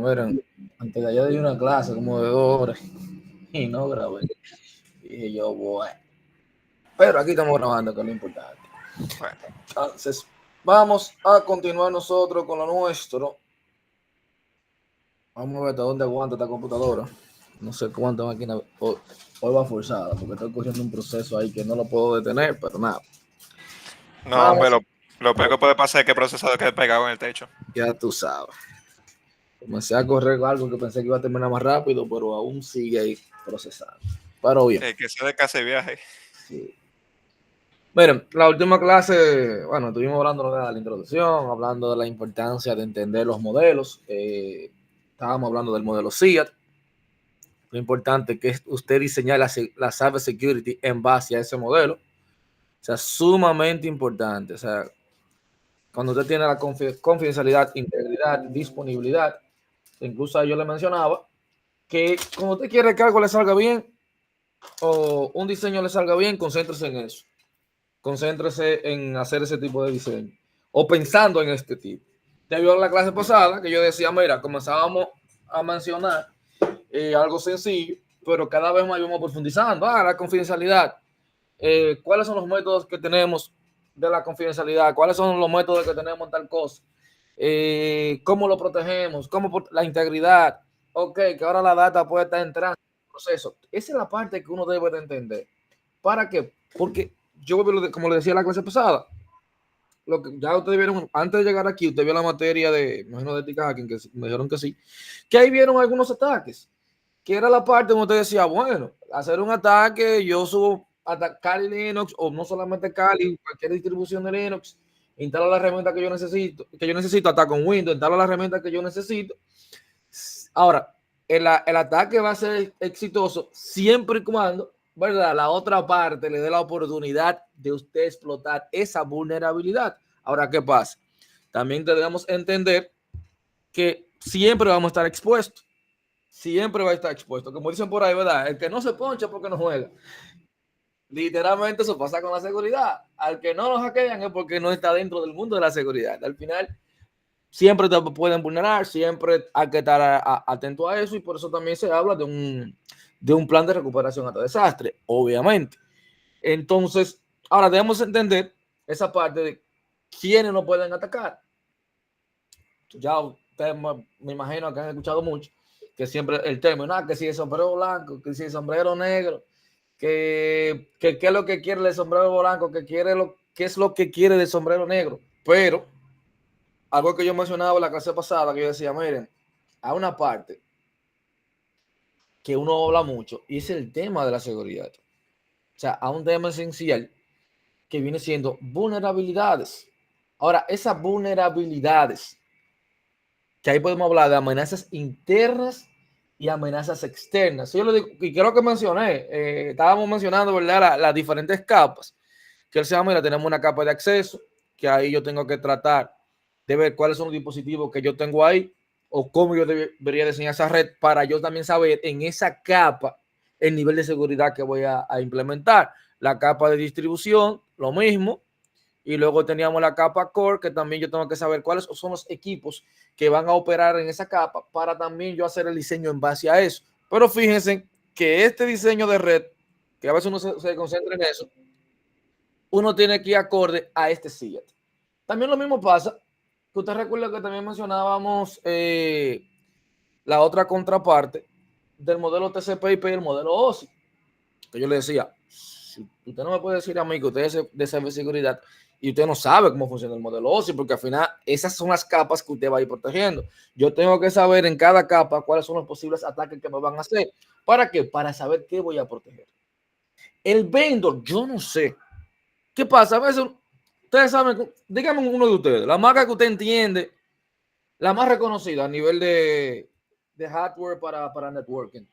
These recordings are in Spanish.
Miren, antes de ayer di una clase como de 2 horas y no grabé. Y dije yo, bueno. Pero aquí estamos grabando, que es lo importante. Bueno. Entonces, vamos a continuar nosotros con lo nuestro. Vamos a ver hasta dónde aguanta esta computadora. No sé cuánta máquina hoy va forzada, porque estoy corriendo un proceso ahí que no lo puedo detener, pero nada. No, hombre, Vamos, lo peor que puede pasar es que el procesador quede pegado en el techo. ya tú sabes. Comencé a correr algo que pensé que iba a terminar más rápido, pero aún sigue ahí procesando. Pero bien. Que sea de casa de viaje. Sí. Miren, la última clase, bueno, estuvimos hablando de la introducción, hablando de la importancia de entender los modelos. Estábamos hablando del modelo CIAT, lo importante que es usted diseñar la cyber security en base a ese modelo. O sea, sumamente importante. O sea, cuando usted tiene la confidencialidad, integridad, disponibilidad, incluso yo le mencionaba que cuando usted quiere que algo le salga bien o un diseño le salga bien, concéntrese en eso. Concéntrese en hacer ese tipo de diseño o pensando en este tipo. Te vio en la clase pasada que yo decía, mira, comenzábamos a mencionar algo sencillo, pero cada vez más íbamos profundizando. La confidencialidad. ¿Cuáles son los métodos que tenemos de la confidencialidad? ¿Cuáles son los métodos que tenemos en tal cosa? ¿Cómo lo protegemos? ¿Cómo la integridad? Ok, que ahora la data puede estar entrando en el proceso. Esa es la parte que uno debe de entender. ¿Para qué? Porque yo, como le decía en la clase pasada, lo que ya ustedes vieron, antes de llegar aquí, usted vio la materia de, imagino, de ética hacking, que me dijeron que sí, que ahí vieron algunos ataques, que era la parte donde usted decía, bueno, hacer un ataque, yo subo hasta Kali Linux, o no solamente Kali, cualquier distribución de Linux, instalo la herramienta que yo necesito, hasta con Windows, instalo la herramienta que yo necesito. Ahora, el ataque va a ser exitoso siempre y cuando, ¿verdad?, la otra parte le dé la oportunidad de usted explotar esa vulnerabilidad. Ahora, ¿qué pasa? También debemos entender que siempre vamos a estar expuestos. Siempre va a estar expuesto. Como dicen por ahí, ¿verdad? El que no se poncha porque no juega. Literalmente eso pasa con la seguridad. Al que no lo hackean es porque no está dentro del mundo de la seguridad. Al final, siempre te pueden vulnerar, siempre hay que estar atento a eso, y por eso también se habla de un plan de recuperación ante desastre, obviamente. Entonces, ahora debemos entender esa parte de quiénes nos pueden atacar. Ya ustedes me imagino que han escuchado mucho que siempre el término, que si el sombrero blanco, que si el sombrero negro, que qué es lo que quiere el sombrero blanco, qué es lo que quiere del sombrero negro. Pero algo que yo mencionaba en la clase pasada, que yo decía, miren, hay una parte que uno habla mucho y es el tema de la seguridad. O sea, hay un tema esencial que viene siendo vulnerabilidades. Ahora, esas vulnerabilidades, que ahí podemos hablar de amenazas internas y amenazas externas. Yo lo digo, y creo que mencioné, estábamos mencionando, ¿verdad?, las diferentes capas. Que él se llama, mira, tenemos una capa de acceso, que ahí yo tengo que tratar de ver cuáles son los dispositivos que yo tengo ahí, o cómo yo debería diseñar esa red para yo también saber en esa capa el nivel de seguridad que voy a implementar. La capa de distribución, lo mismo. Y luego teníamos la capa core, que también yo tengo que saber cuáles son los equipos que van a operar en esa capa para también yo hacer el diseño en base a eso. Pero fíjense que este diseño de red, que a veces uno se concentra en eso, uno tiene que ir acorde a este SIAT. También lo mismo pasa, que usted recuerda que también mencionábamos la otra contraparte del modelo TCP/IP y el modelo OSI. Que yo le decía, si usted no me puede decir a mí que usted es de ciberseguridad y usted no sabe cómo funciona el modelo OSI, porque al final esas son las capas que usted va a ir protegiendo. Yo tengo que saber en cada capa cuáles son los posibles ataques que me van a hacer. ¿Para qué? Para saber qué voy a proteger. El vendor, yo no sé. ¿Qué pasa? A veces, ustedes saben, díganme uno de ustedes, la marca que usted entiende, la más reconocida a nivel de hardware para networking.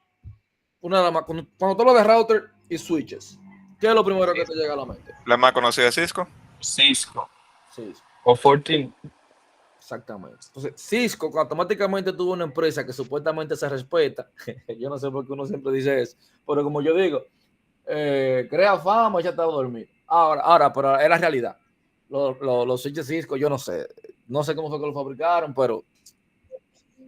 Una de las más, cuando tú hablas de router y switches, ¿qué es lo primero que te llega a la mente? La más conocida de Cisco. Cisco Sí, o Fortin. exactamente. Entonces, Cisco automáticamente tuvo una empresa que supuestamente se respeta. Yo no sé por qué uno siempre dice eso, pero como yo digo, crea fama y ya está a dormir. Ahora, pero es la realidad. Los switches Cisco, yo no sé. No sé cómo fue que lo fabricaron, pero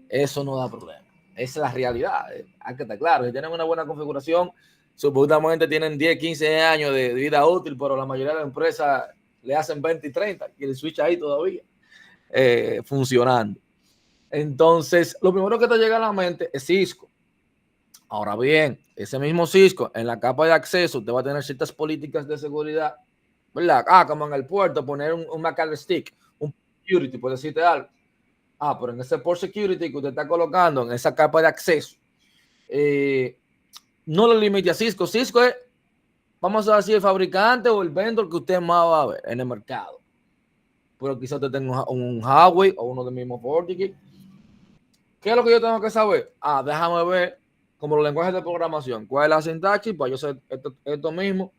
eso no da problema. Esa es la realidad. Hay que estar claro. Si tienen una buena configuración, supuestamente tienen 10, 15 años de vida útil, pero la mayoría de las empresas le hacen 20 y 30 y el switch ahí todavía funcionando. Entonces, lo primero que te llega a la mente es Cisco. Ahora bien, ese mismo Cisco, en la capa de acceso, te va a tener ciertas políticas de seguridad, ¿verdad? Como en el puerto, poner un McAllen stick, un security, por decirte algo. Pero en ese port security que usted está colocando, en esa capa de acceso, no lo limite a Cisco. Cisco es, vamos a decir, el fabricante o el vendor que usted más va a ver en el mercado. Pero quizás usted tenga un Huawei o uno del mismo FortiGate. ¿Qué es lo que yo tengo que saber? Déjame ver como los lenguajes de programación. ¿Cuál es la sintaxis? Pues yo sé esto mismo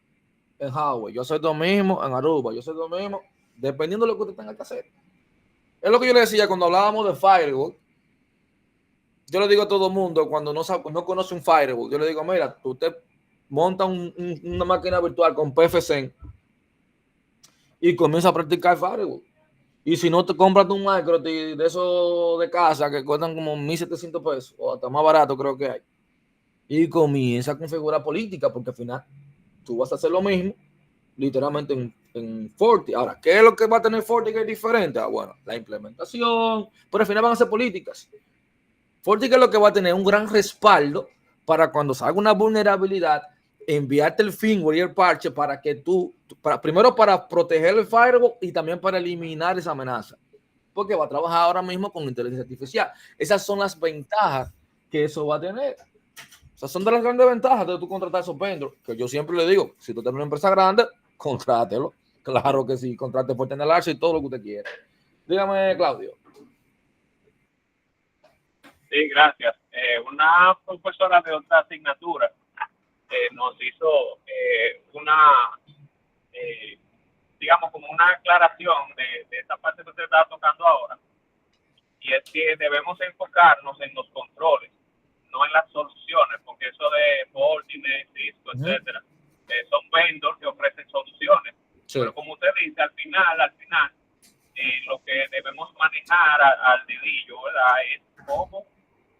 en Huawei, yo sé esto mismo en Aruba, yo sé esto mismo, dependiendo de lo que usted tenga que hacer. Es lo que yo le decía cuando hablábamos de firewall. Yo le digo a todo el mundo cuando no conoce un firewall, yo le digo, mira, usted monta una máquina virtual con PFC y comienza a practicar firewall. Y si no te compras un micro de esos de casa que cuestan como 1,700 pesos o hasta más barato creo que hay. Y comienza a configurar política porque al final tú vas a hacer lo mismo literalmente en Forti. Ahora, ¿qué es lo que va a tener Forti que es diferente? Bueno, la implementación, pero al final van a ser políticas. Forti que es lo que va a tener un gran respaldo para cuando salga una vulnerabilidad, enviarte el firmware y el parche para que primero para proteger el firewall y también para eliminar esa amenaza. Porque va a trabajar ahora mismo con inteligencia artificial. Esas son las ventajas que eso va a tener. Esas son de las grandes ventajas de tú contratar a esos vendors, que yo siempre le digo, si tú tienes una empresa grande, contrátelo. Claro que sí, contrate por tener y todo lo que usted quiera. Dígame, Claudio. Sí, gracias. Una profesora de otra asignatura nos hizo digamos, como una aclaración de esta parte que usted está tocando ahora. Y es que debemos enfocarnos en los controles, no en las soluciones, porque eso de Fortinet, Cisco, etcétera, son vendors que ofrecen soluciones. Sí. Pero como usted dice, al final, lo que debemos manejar al dedillo, ¿verdad? Es cómo,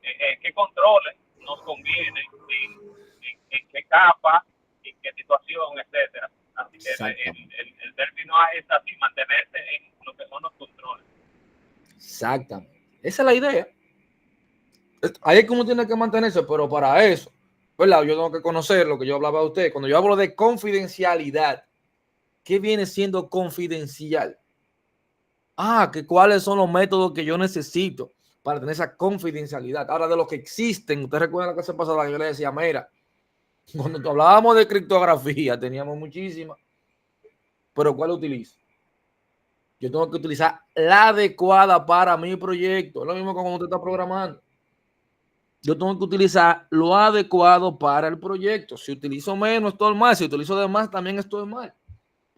qué controles nos convienen, en qué capa, en qué situación, etcétera. Así que el término es así, mantenerse en lo que son los controles. Exactamente. Esa es la idea. Ahí es que uno tiene que mantenerse, pero para eso, ¿verdad? Yo tengo que conocer lo que yo hablaba a usted. Cuando yo hablo de confidencialidad, ¿qué viene siendo confidencial? Que cuáles son los métodos que yo necesito para tener esa confidencialidad. Ahora, de los que existen, usted recuerda la clase pasada que yo le decía, mira, cuando hablábamos de criptografía, teníamos muchísimas, pero ¿cuál utilizo? Yo tengo que utilizar la adecuada para mi proyecto. Es lo mismo que cuando usted está programando. Yo tengo que utilizar lo adecuado para el proyecto. Si utilizo menos, estoy mal. Si utilizo de más, también estoy mal.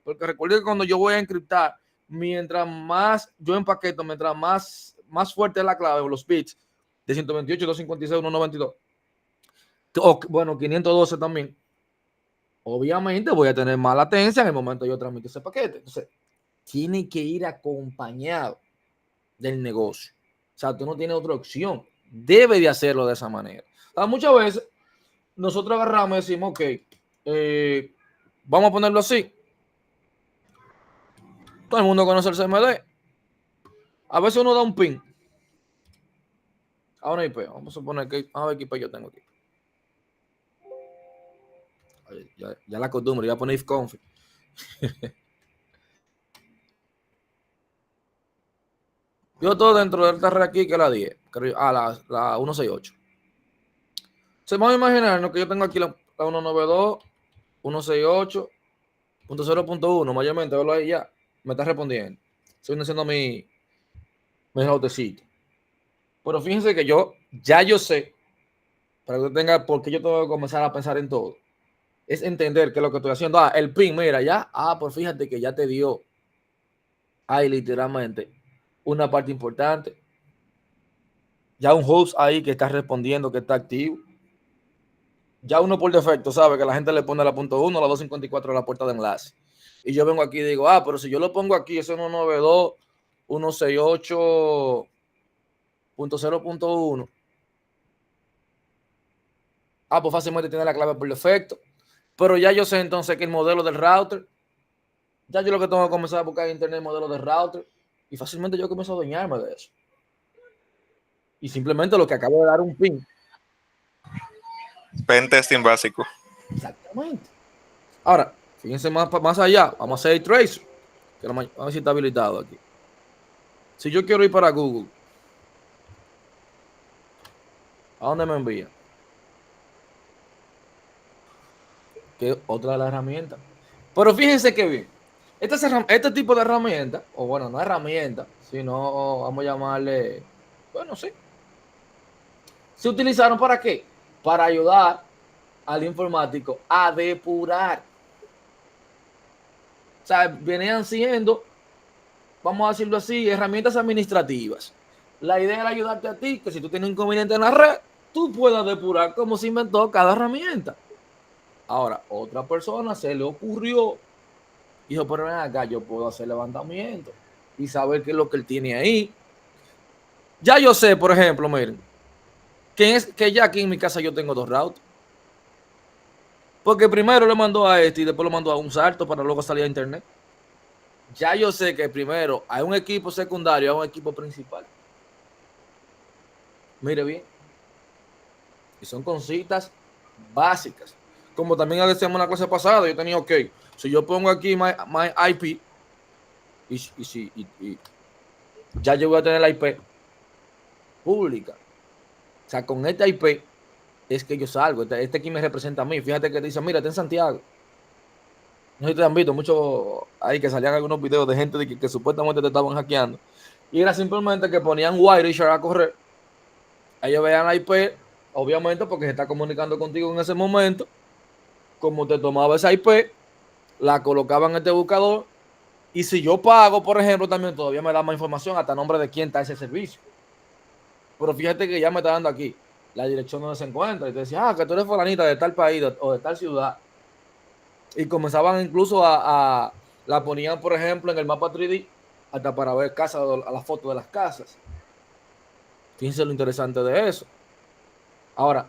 Porque recuerde que cuando yo voy a encriptar, mientras más yo empaqueto, mientras más fuerte es la clave o los bits de 128, 256, 192, o bueno, 512 también, obviamente voy a tener más latencia en el momento que yo transmito ese paquete. Entonces, tiene que ir acompañado del negocio. O sea, tú no tienes otra opción. Debe de hacerlo de esa manera. Muchas veces nosotros agarramos y decimos, ok, vamos a ponerlo así. Todo el mundo conoce el CMD. A veces uno da un pin. Ahora IP. Vamos a poner que, a ver qué IP yo tengo aquí. Ya la costumbre, ya poner ifconfig. Yo todo dentro del red aquí que la 10. La 168. Se van a imaginar que yo tengo aquí la 192, 168.0.1, mayormente, verlo ahí ya. Me está respondiendo. Estoy haciendo mi routecito. Pero fíjense que yo sé, para que usted tenga, porque yo tengo que comenzar a pensar en todo. Es entender qué es lo que estoy haciendo. El pin, mira, ya. Pues fíjate que ya te dio ahí literalmente una parte importante. Ya un host ahí que está respondiendo, que está activo. Ya uno por defecto sabe que la gente le pone la .1, la 254 a la puerta de enlace. Y yo vengo aquí y digo, pero si yo lo pongo aquí, ese 192, 168, .0.1. Pues fácilmente tiene la clave por defecto. Pero ya yo sé entonces que el modelo del router, ya yo lo que tengo que comenzar a buscar en internet el modelo del router y fácilmente yo comienzo a adueñarme de eso. Y simplemente lo que acabo de dar un pin. Pen testing básico. Exactamente. Ahora, fíjense más allá. Vamos a hacer el tracer. Vamos a ver si está habilitado aquí. Si yo quiero ir para Google, ¿a dónde me envía? Que es otra de las herramientas. Pero fíjense que bien. Este tipo de herramientas, o bueno, no herramientas, sino vamos a llamarle, bueno, sí. ¿Se utilizaron para qué? Para ayudar al informático a depurar. O sea, venían siendo, vamos a decirlo así, herramientas administrativas. La idea era ayudarte a ti, que si tú tienes un inconveniente en la red, tú puedas depurar cómo se inventó cada herramienta. Ahora, otra persona se le ocurrió, dijo, pero ven acá, yo puedo hacer levantamiento y saber qué es lo que él tiene ahí. Ya yo sé, por ejemplo, miren, que ya aquí en mi casa yo tengo 2 routers. Porque primero le mandó a este y después lo mandó a un salto para luego salir a internet. Ya yo sé que primero hay un equipo secundario, hay un equipo principal. Mire bien. Y son cositas básicas. Como también decíamos en la clase pasada, yo tenía, ok, si yo pongo aquí my IP y ya yo voy a tener la IP pública. O sea, con esta IP es que yo salgo. Este aquí me representa a mí. Fíjate que dice, mira, está en Santiago. No sé si te han visto mucho ahí que salían algunos videos de gente que supuestamente te estaban hackeando. Y era simplemente que ponían Wireshark a correr. Ellos veían la IP, obviamente porque se está comunicando contigo en ese momento. Como te tomaba esa IP, la colocaban en este buscador. Y si yo pago, por ejemplo, también todavía me da más información hasta nombre de quién está ese servicio. Pero fíjate que ya me está dando aquí la dirección donde se encuentra. Y te decía, que tú eres fulanita de tal país o de tal ciudad. Y comenzaban incluso la ponían, por ejemplo, en el mapa 3D, hasta para ver casas, a la foto de las casas. Fíjense lo interesante de eso. Ahora,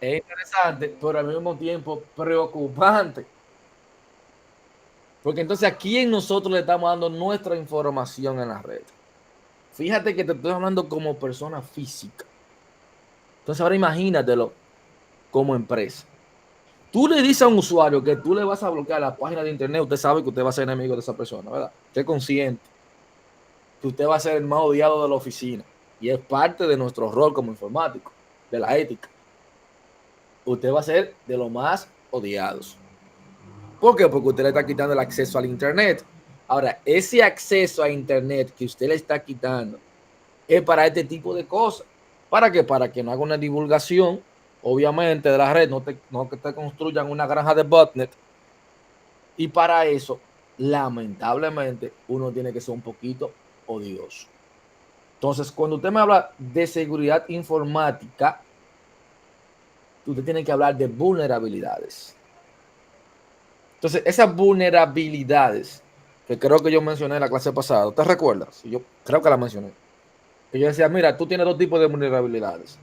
es interesante, pero al mismo tiempo preocupante. Porque entonces a quién nosotros le estamos dando nuestra información en la red. Fíjate que te estoy hablando como persona física. Entonces ahora imagínatelo como empresa. Tú le dices a un usuario que tú le vas a bloquear la página de internet, usted sabe que usted va a ser enemigo de esa persona, ¿verdad? Usted es consciente que usted va a ser el más odiado de la oficina. Y es parte de nuestro rol como informático, de la ética. Usted va a ser de los más odiados. ¿Por qué? Porque usted le está quitando el acceso al internet. Ahora, ese acceso a internet que usted le está quitando es para este tipo de cosas. ¿Para qué? Para que no haga una divulgación, obviamente, de la red, no que te construyan una granja de botnet. Y para eso, lamentablemente, uno tiene que ser un poquito odioso. Entonces, cuando usted me habla de seguridad informática, usted tiene que hablar de vulnerabilidades. Entonces, esas vulnerabilidades, que creo que yo mencioné en la clase pasada, ¿te recuerdas? Yo creo que la mencioné. Que yo decía, mira, tú tienes 2 tipos de vulnerabilidades.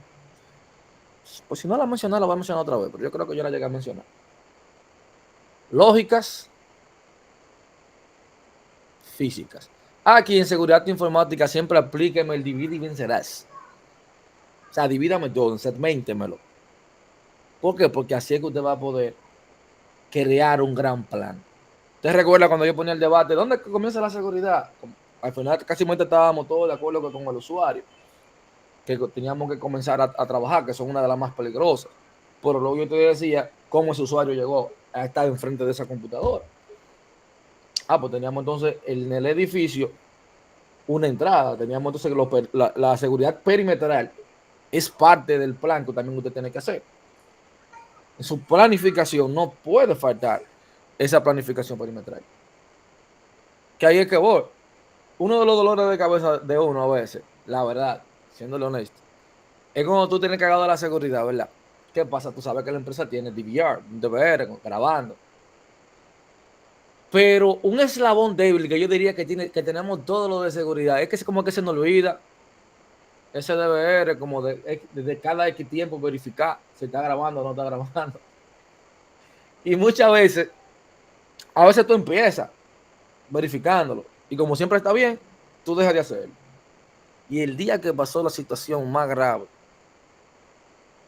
Pues si no la mencioné, la voy a mencionar otra vez, pero yo creo que yo la llegué a mencionar. Lógicas, físicas. Aquí en seguridad informática siempre aplíqueme el divide y vencerás. O sea, divídame todo, segmentemelo. ¿Por qué? Porque así es que usted va a poder crear un gran plan. ¿Usted recuerda cuando yo ponía el debate? ¿Dónde comienza la seguridad? Al final casi estábamos todos de acuerdo con el usuario, que teníamos que comenzar a trabajar, que son una de las más peligrosas. Pero luego yo te decía cómo ese usuario llegó a estar enfrente de esa computadora. Pues teníamos entonces en el edificio una entrada, teníamos entonces la seguridad perimetral es parte del plan que también usted tiene que hacer. En su planificación no puede faltar esa planificación perimetral. Que ahí es que voy. Uno de los dolores de cabeza de uno a veces, la verdad, siéndole honesto, es cuando tú tienes cagado la seguridad, ¿verdad? ¿Qué pasa? Tú sabes que la empresa tiene DVR, DVR, grabando. Pero un eslabón débil que yo diría que tenemos todo lo de seguridad, es que como que se nos olvida ese DVR como de cada X tiempo verificar si está grabando o no está grabando. Y muchas veces, a veces tú empiezas verificándolo y como siempre está bien, tú dejas de hacerlo. Y el día que pasó la situación más grave,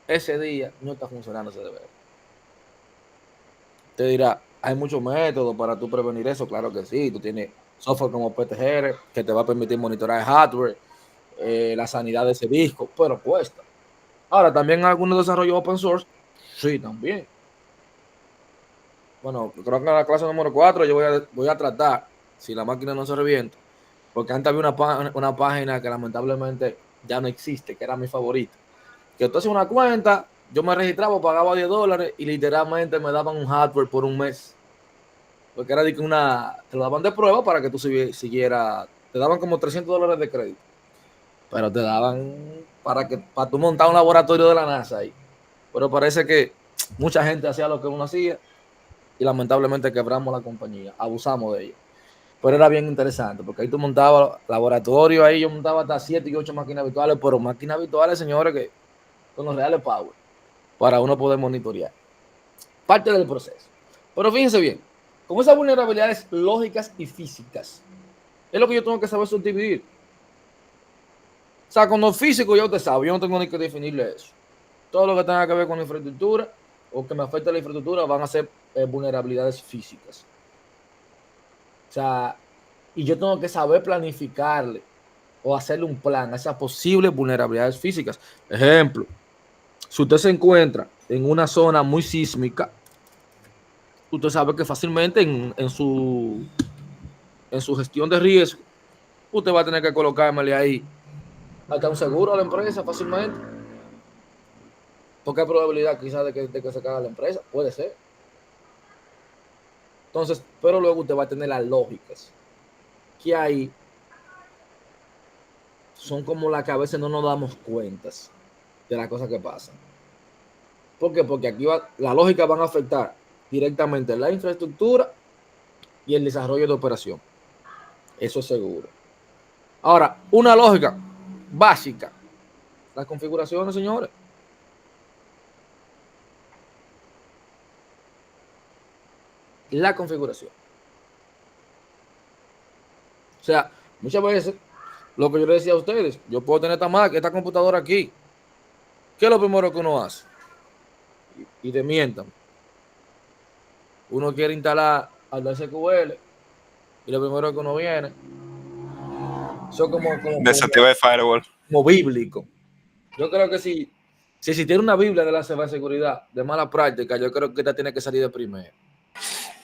ese día no está funcionando ese DVR. Te dirá, hay muchos métodos para tú prevenir eso, claro que sí, tú tienes software como PTGR que te va a permitir monitorear el hardware, la sanidad de ese disco, pero cuesta. Ahora, también algunos desarrollos open source, sí, también. Bueno, creo que en la clase número 4 yo voy a tratar, si la máquina no se revienta, porque antes había una página que lamentablemente ya no existe, que era mi favorita. Que tú haces una cuenta, yo me registraba, pagaba $10 y literalmente me daban un hardware por un mes. Porque era de que te lo daban de prueba para que tú siguieras, te daban como $300 de crédito. Pero te daban para tú montar un laboratorio de la NASA ahí. Pero parece que mucha gente hacía lo que uno hacía y lamentablemente quebramos la compañía, abusamos de ella. Pero era bien interesante porque ahí tú montabas laboratorio, ahí yo montaba hasta 7 y 8 máquinas virtuales, pero máquinas virtuales, señores, que con los reales power para uno poder monitorear. Parte del proceso. Pero fíjense bien, con esas vulnerabilidades lógicas y físicas, es lo que yo tengo que saber subdividir. O sea, con lo físico ya usted sabe, yo no tengo ni que definirle eso. Todo lo que tenga que ver con la infraestructura o que me afecte a la infraestructura van a ser vulnerabilidades físicas. O sea, y yo tengo que saber planificarle o hacerle un plan a esas posibles vulnerabilidades físicas. Ejemplo, si usted se encuentra en una zona muy sísmica, usted sabe que fácilmente en su gestión de riesgo, usted va a tener que colocarme ahí hasta un seguro a la empresa fácilmente. Porque hay probabilidad quizás de que se caiga la empresa, puede ser. Entonces, pero luego usted va a tener las lógicas, que ahí son como las que a veces no nos damos cuentas de las cosas que pasan. ¿Por qué? Porque aquí las lógicas van a afectar directamente la infraestructura y el desarrollo de operación. Eso es seguro. Ahora, una lógica básica. Las configuraciones, señores. La configuración. O sea, muchas veces, lo que yo les decía a ustedes, yo puedo tener esta computadora aquí. ¿Qué es lo primero que uno hace? Y te mientan. Uno quiere instalar al SQL y lo primero que uno viene, eso Desactiva el firewall. como bíblico. Yo creo que si existiera una Biblia de la ciberseguridad de mala práctica, yo creo que esta tiene que salir de primero.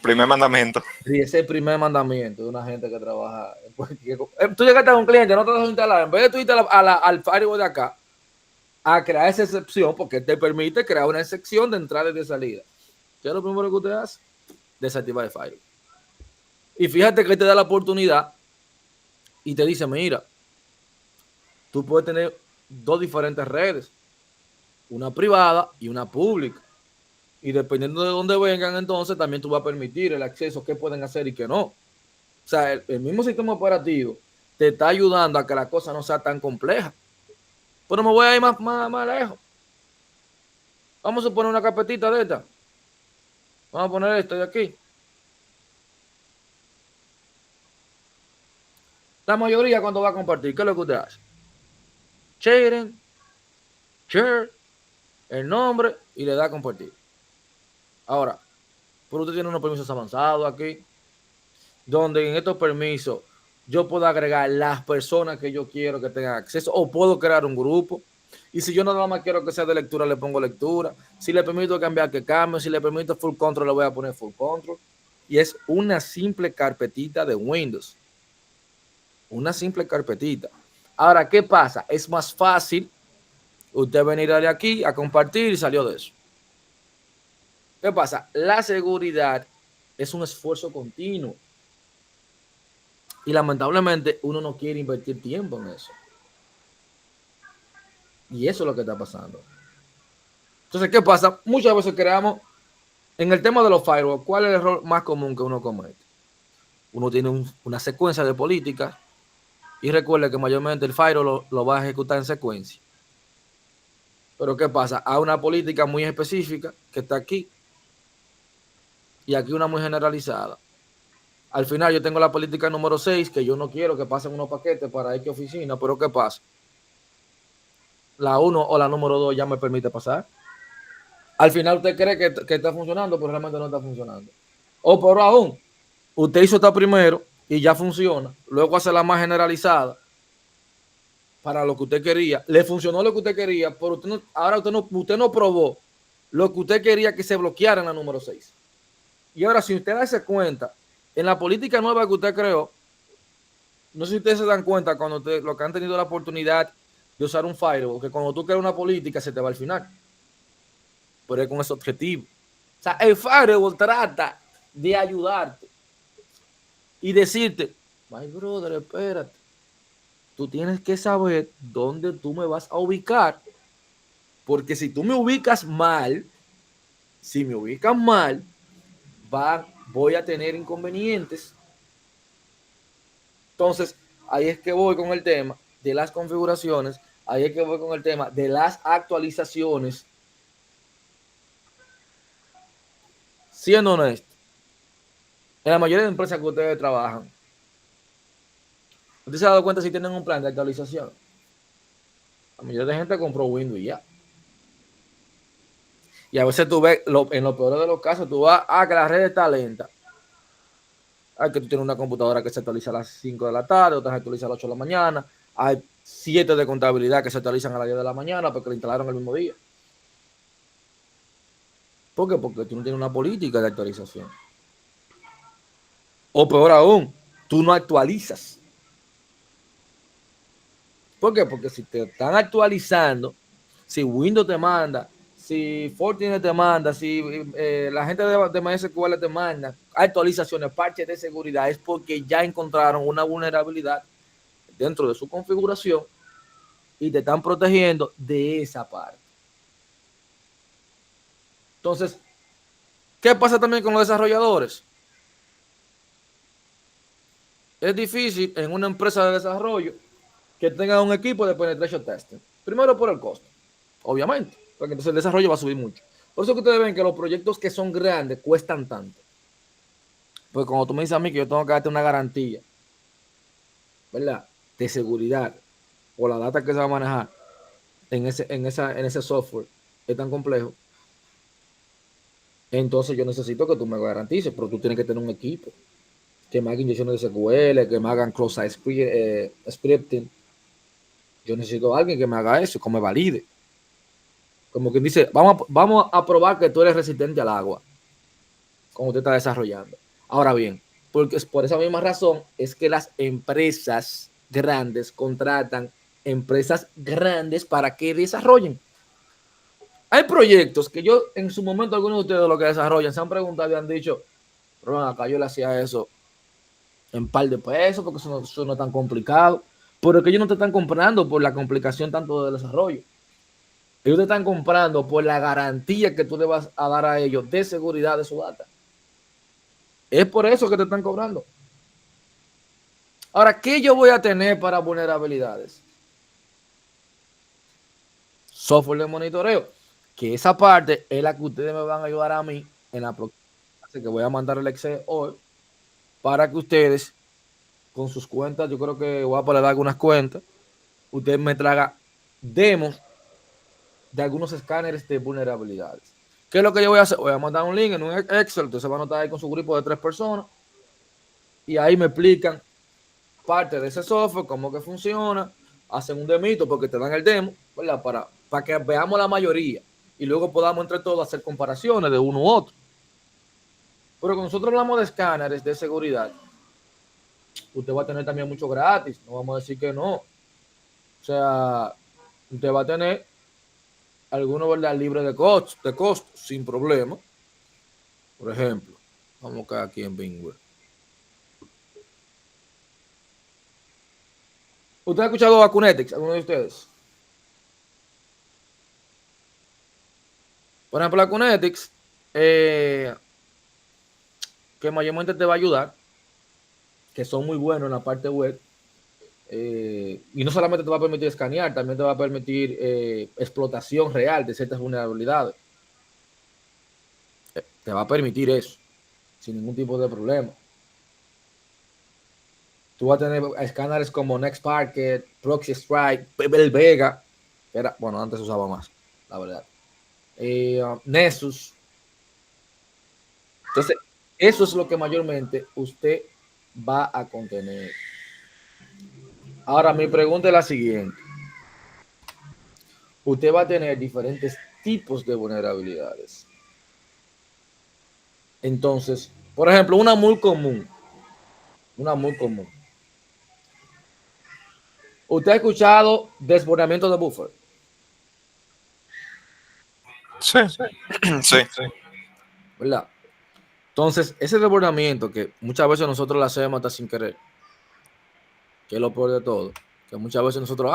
Primer mandamiento. Sí, ese es el primer mandamiento de una gente que trabaja. Tú llegaste a un cliente, no te dejas instalar. En vez de tú irte al firewall de acá, a crear esa excepción, porque te permite crear una excepción de entrada y de salida. ¿Qué es lo primero que usted hace? Desactivar el firewall. Y fíjate que te da la oportunidad y te dice, mira, tú puedes tener dos diferentes redes, una privada y una pública. Y dependiendo de dónde vengan, entonces también tú vas a permitir el acceso, qué pueden hacer y qué no. O sea, el mismo sistema operativo te está ayudando a que la cosa no sea tan compleja. Pero me voy a ir más lejos. Vamos a poner una carpetita de esta. Vamos a poner esto de aquí. La mayoría cuando va a compartir, ¿qué es lo que usted hace? Share, el nombre y le da a compartir. Ahora, pero usted tiene unos permisos avanzados aquí, donde en estos permisos yo puedo agregar las personas que yo quiero que tengan acceso o puedo crear un grupo. Y si yo nada más quiero que sea de lectura, le pongo lectura. Si le permito cambiar, que cambie. Si le permito full control, le voy a poner full control. Y es una simple carpetita de Windows. Una simple carpetita. Ahora, ¿qué pasa? Es más fácil usted venir de aquí a compartir y salió de eso. ¿Qué pasa? La seguridad es un esfuerzo continuo. Y lamentablemente uno no quiere invertir tiempo en eso. Y eso es lo que está pasando. Entonces, ¿qué pasa? Muchas veces creamos, en el tema de los firewalls, ¿cuál es el error más común que uno comete? Uno tiene una secuencia de políticas Y recuerde que mayormente el firewall lo va a ejecutar en secuencia. Pero ¿qué pasa? Hay una política muy específica que está aquí y aquí una muy generalizada. Al final yo tengo la política número 6, que yo no quiero que pasen unos paquetes para X oficina, pero ¿qué pasa? La 1 o la número 2 ya me permite pasar. Al final usted cree que está funcionando, pero realmente no está funcionando. O por aún, usted hizo esta primero y ya funciona, luego hace la más generalizada para lo que usted quería, le funcionó lo que usted quería, pero ahora usted no probó lo que usted quería que se bloqueara en la número 6. Y ahora, si usted hace cuenta, en la política nueva que usted creó, no sé si ustedes se dan cuenta cuando lo que han tenido la oportunidad de usar un firewall, que cuando tú creas una política se te va al final. Pero es con ese objetivo. O sea, el firewall trata de ayudarte y decirte, my brother, espérate, tú tienes que saber dónde tú me vas a ubicar, porque si tú me ubicas mal, voy a tener inconvenientes. Entonces, ahí es que voy con el tema de las configuraciones, ahí es que voy con el tema de las actualizaciones. Siendo honesto, en la mayoría de empresas que ustedes trabajan, ¿usted se ha dado cuenta si tienen un plan de actualización? La mayoría de gente compró Windows y ya. Y a veces tú ves, en lo peor de los casos, tú vas a que la red está lenta. Hay que tú tienes una computadora que se actualiza a las 5 de la tarde, otra se actualiza a las 8 de la mañana. Hay 7 de contabilidad que se actualizan a las 10 de la mañana porque la instalaron el mismo día. ¿Por qué? Porque tú no tienes una política de actualización. O peor aún, tú no actualizas. ¿Por qué? Porque si te están actualizando, si Windows te manda, si Fortinet te manda, si la gente de MySQL te manda actualizaciones, parches de seguridad, es porque ya encontraron una vulnerabilidad dentro de su configuración y te están protegiendo de esa parte. Entonces, ¿qué pasa también con los desarrolladores? Es difícil en una empresa de desarrollo que tenga un equipo de penetration testing. Primero por el costo, obviamente, porque entonces el desarrollo va a subir mucho. Por eso que ustedes ven que los proyectos que son grandes cuestan tanto. Porque cuando tú me dices a mí que yo tengo que darte una garantía, ¿verdad? De seguridad o la data que se va a manejar en ese software es tan complejo, entonces yo necesito que tú me garantices, pero tú tienes que tener un equipo que me haga inyecciones de SQL, que me hagan cross-site scripting. Yo necesito a alguien que me haga eso, que me valide. Como quien dice, vamos a probar que tú eres resistente al agua, como usted está desarrollando. Ahora bien, porque es por esa misma razón es que las empresas grandes contratan empresas grandes para que desarrollen. Hay proyectos que yo, en su momento, algunos de ustedes lo que desarrollan, se han preguntado y han dicho, Ron, acá yo le hacía eso en par de pesos, porque eso no es tan complicado. Pero que ellos no te están comprando por la complicación tanto del desarrollo. Ellos te están comprando por la garantía que tú le vas a dar a ellos de seguridad de su data. Es por eso que te están cobrando. Ahora, ¿qué yo voy a tener para vulnerabilidades? Software de monitoreo. Que esa parte es la que ustedes me van a ayudar a mí en la próxima clase que voy a mandar el Excel hoy para que ustedes con sus cuentas, yo creo que voy a poner algunas cuentas, usted me traiga demos de algunos escáneres de vulnerabilidades. ¿Qué es lo que yo voy a hacer? Voy a mandar un link en un Excel, entonces se va a anotar ahí con su grupo de 3 personas y ahí me explican parte de ese software, cómo que funciona, hacen un demito porque te dan el demo, ¿verdad? Para que veamos la mayoría y luego podamos entre todos hacer comparaciones de uno u otro. Pero cuando nosotros hablamos de escáneres de seguridad, usted va a tener también mucho gratis, no vamos a decir que no. O sea, usted va a tener algunos, ¿verdad?, libre de costo, sin problema. Por ejemplo, vamos acá aquí en Bingware. ¿Usted ha escuchado a Cunetix, alguno de ustedes? Por ejemplo, la Cunetix, que mayormente te va a ayudar, que son muy buenos en la parte web, Y no solamente te va a permitir escanear, también te va a permitir explotación real de ciertas vulnerabilidades. Te va a permitir eso, sin ningún tipo de problema. Tú vas a tener escáneres como NextParket, Proxy Strike, el Vega, que era, bueno, antes se usaba más, la verdad. Nessus. Entonces, eso es lo que mayormente usted va a contener. Ahora, mi pregunta es la siguiente. Usted va a tener diferentes tipos de vulnerabilidades. Entonces, por ejemplo, una muy común. ¿Usted ha escuchado desbordamiento de buffer? Sí, sí. ¿Verdad? Entonces, ese desbordamiento que muchas veces nosotros lo hacemos hasta sin querer, que es lo peor de todo, que muchas veces nosotros,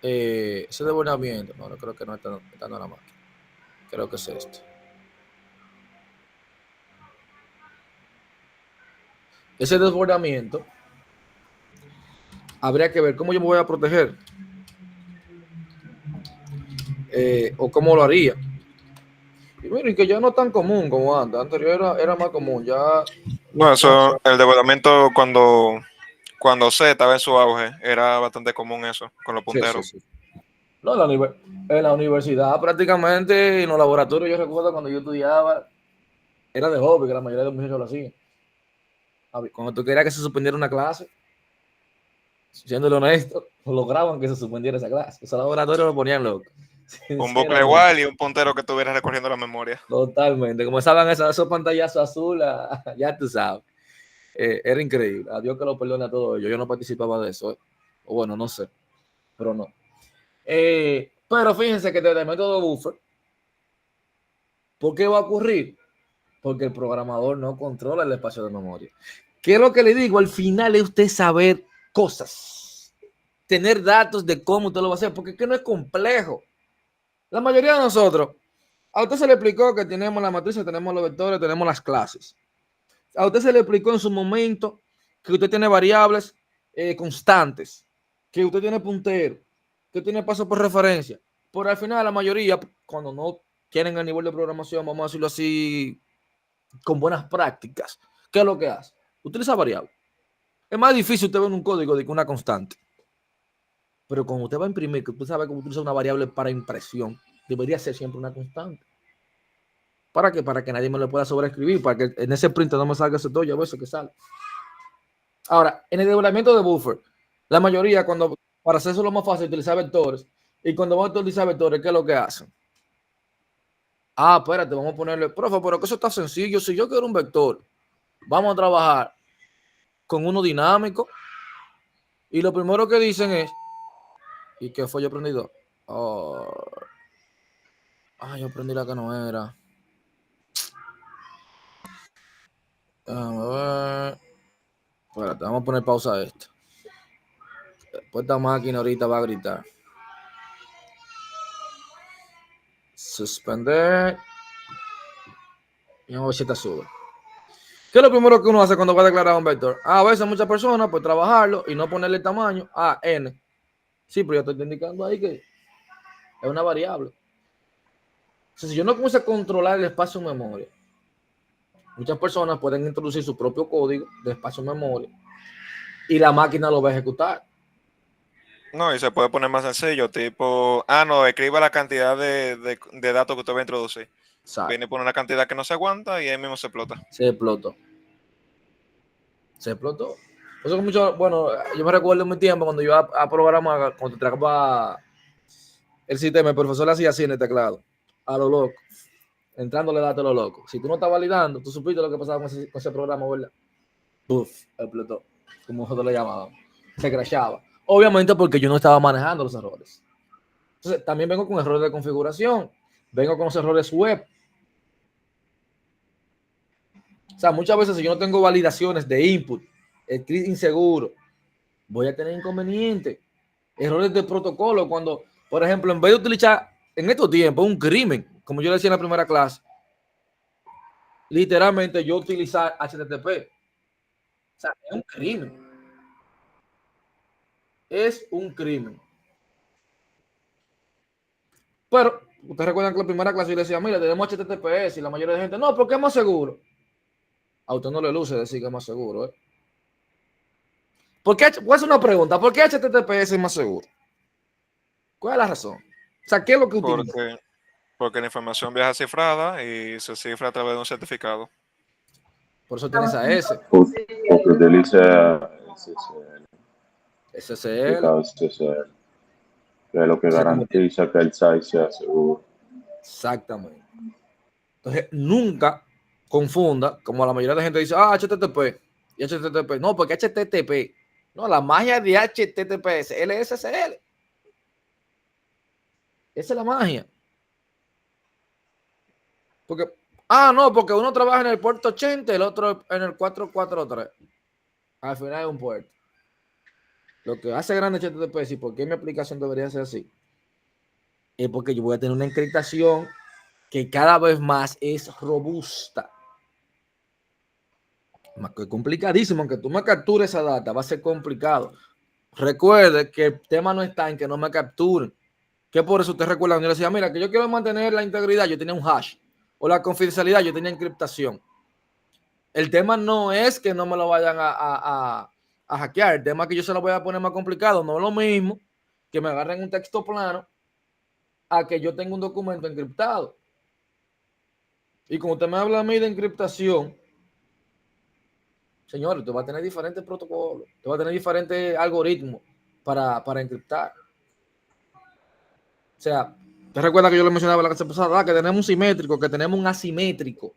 ese desbordamiento, no creo que no está en la máquina, creo que es este. Ese desbordamiento, habría que ver cómo yo me voy a proteger, o cómo lo haría. Y miren que ya no es tan común como antes era más común, ya. No, eso, el desbordamiento cuando C estaba en su auge, era bastante común eso, con los punteros. Sí. No, en la universidad prácticamente, en los laboratorios, yo recuerdo cuando yo estudiaba, era de hobby, que la mayoría de los muchachos lo hacían. Cuando tú querías que se suspendiera una clase, siendo honesto, lograban que se suspendiera esa clase. Esos laboratorios lo ponían loco. Un bucle igual y un puntero que estuviera recorriendo la memoria. Totalmente. Comenzaban esos pantallazos azules, ya tú sabes. Era increíble. A Dios que lo perdone a todos ellos. Yo no participaba de eso. O bueno, no sé. Pero no. Pero fíjense que desde el método buffer, ¿por qué va a ocurrir? Porque el programador no controla el espacio de memoria. ¿Qué es lo que le digo? Al final es usted saber cosas. Tener datos de cómo usted lo va a hacer. Porque es que no es complejo. La mayoría de nosotros, a usted se le explicó que tenemos la matriz, tenemos los vectores, tenemos las clases. A usted se le explicó en su momento que usted tiene variables constantes, que usted tiene puntero, que tiene paso por referencia. Pero al final la mayoría, cuando no tienen el nivel de programación, vamos a decirlo así, con buenas prácticas, ¿qué es lo que hace? Utiliza variables. Es más difícil usted ver un código de que una constante. Pero cuando usted va a imprimir, que usted sabe cómo utilizar una variable para impresión, debería ser siempre una constante. ¿Para qué? Para que nadie me lo pueda sobreescribir, para que en ese print no me salga ese toyo a veces que sale. Ahora, en el desdoblamiento de buffer, la mayoría, para hacer eso lo más fácil, utilizar vectores. Y cuando van a utilizar vectores, ¿qué es lo que hacen? Espérate, vamos a ponerle, profe, pero que eso está sencillo. Si yo quiero un vector, vamos a trabajar con uno dinámico. Y lo primero que dicen es, ¿y qué fue yo aprendido? Yo aprendí la que no era. Espérate, vamos a poner pausa a esto. Después esta máquina ahorita va a gritar. Suspender. Y vamos a ver si esta sube. ¿Qué es lo primero que uno hace cuando va a declarar un vector? A veces muchas personas, pues trabajarlo y no ponerle tamaño a n. Sí, pero yo estoy indicando ahí que es una variable. Entonces, si yo no comienzo a controlar el espacio en memoria, muchas personas pueden introducir su propio código de espacio en memoria y la máquina lo va a ejecutar. No, y se puede poner más sencillo, tipo, no, escriba la cantidad de datos que usted va a introducir. ¿Sabe? Viene por una cantidad que no se aguanta y ahí mismo se explota. Se explotó. Eso es mucho, bueno, yo me recuerdo en mi tiempo cuando yo a programar, cuando trabajaba el sistema, el profesor hacía así en el teclado, a lo loco, entrándole datos a lo loco. Si tú no estás validando, tú supiste lo que pasaba con ese programa, ¿verdad? Puf, explotó, como nosotros le llamábamos. Se crashaba. Obviamente porque yo no estaba manejando los errores. Entonces, también vengo con errores de configuración, vengo con los errores web. O sea, muchas veces si yo no tengo validaciones de input, el clic inseguro, voy a tener inconvenientes. Errores de protocolo cuando, por ejemplo, en vez de utilizar en estos tiempos un crimen, como yo decía en la primera clase, literalmente yo utilizar HTTP. O sea, es un crimen. es un crimen. Pero, ustedes recuerdan que la primera clase yo le decía, mira, tenemos HTTPS y la mayoría de gente, no, porque es más seguro. A usted no le luce decir que es más seguro, ¿eh? Voy a hacer una pregunta, ¿por qué HTTPS es más seguro? ¿Cuál es la razón? O sea, ¿qué es lo que utiliza? Porque la información viaja cifrada y se cifra a través de un certificado. Por eso tiene esa S, Porque utiliza SSL, SSL. SSL, que es lo que Entonces, como garantiza que el site sea seguro. exactamente. Entonces, nunca confunda, como la mayoría de gente dice, HTTP y HTTP. No, porque HTTP. No, la magia de HTTPS, LSSL. Esa es la magia. Porque, no, porque uno trabaja en el puerto 80 y el otro en el 443. Al final es un puerto. Lo que hace grande HTTPS y por qué mi aplicación debería ser así, es porque yo voy a tener una encriptación que cada vez más es robusta. Más que complicadísimo, aunque tú me captures esa data, va a ser complicado. Recuerde que el tema no está en que no me capturen. Que por eso usted recuerda, yo le decía, mira, que yo quiero mantener la integridad, yo tenía un hash. O la confidencialidad, yo tenía encriptación. El tema no es que no me lo vayan a hackear. El tema es que yo se lo voy a poner más complicado. No es lo mismo que me agarren un texto plano a que yo tenga un documento encriptado. Y como usted me habla a mí de encriptación, señor, usted va a tener diferentes protocolos, usted va a tener diferentes algoritmos para encriptar. O sea, ¿te recuerda que yo le mencionaba la clase pasada? Que tenemos un simétrico, que tenemos un asimétrico.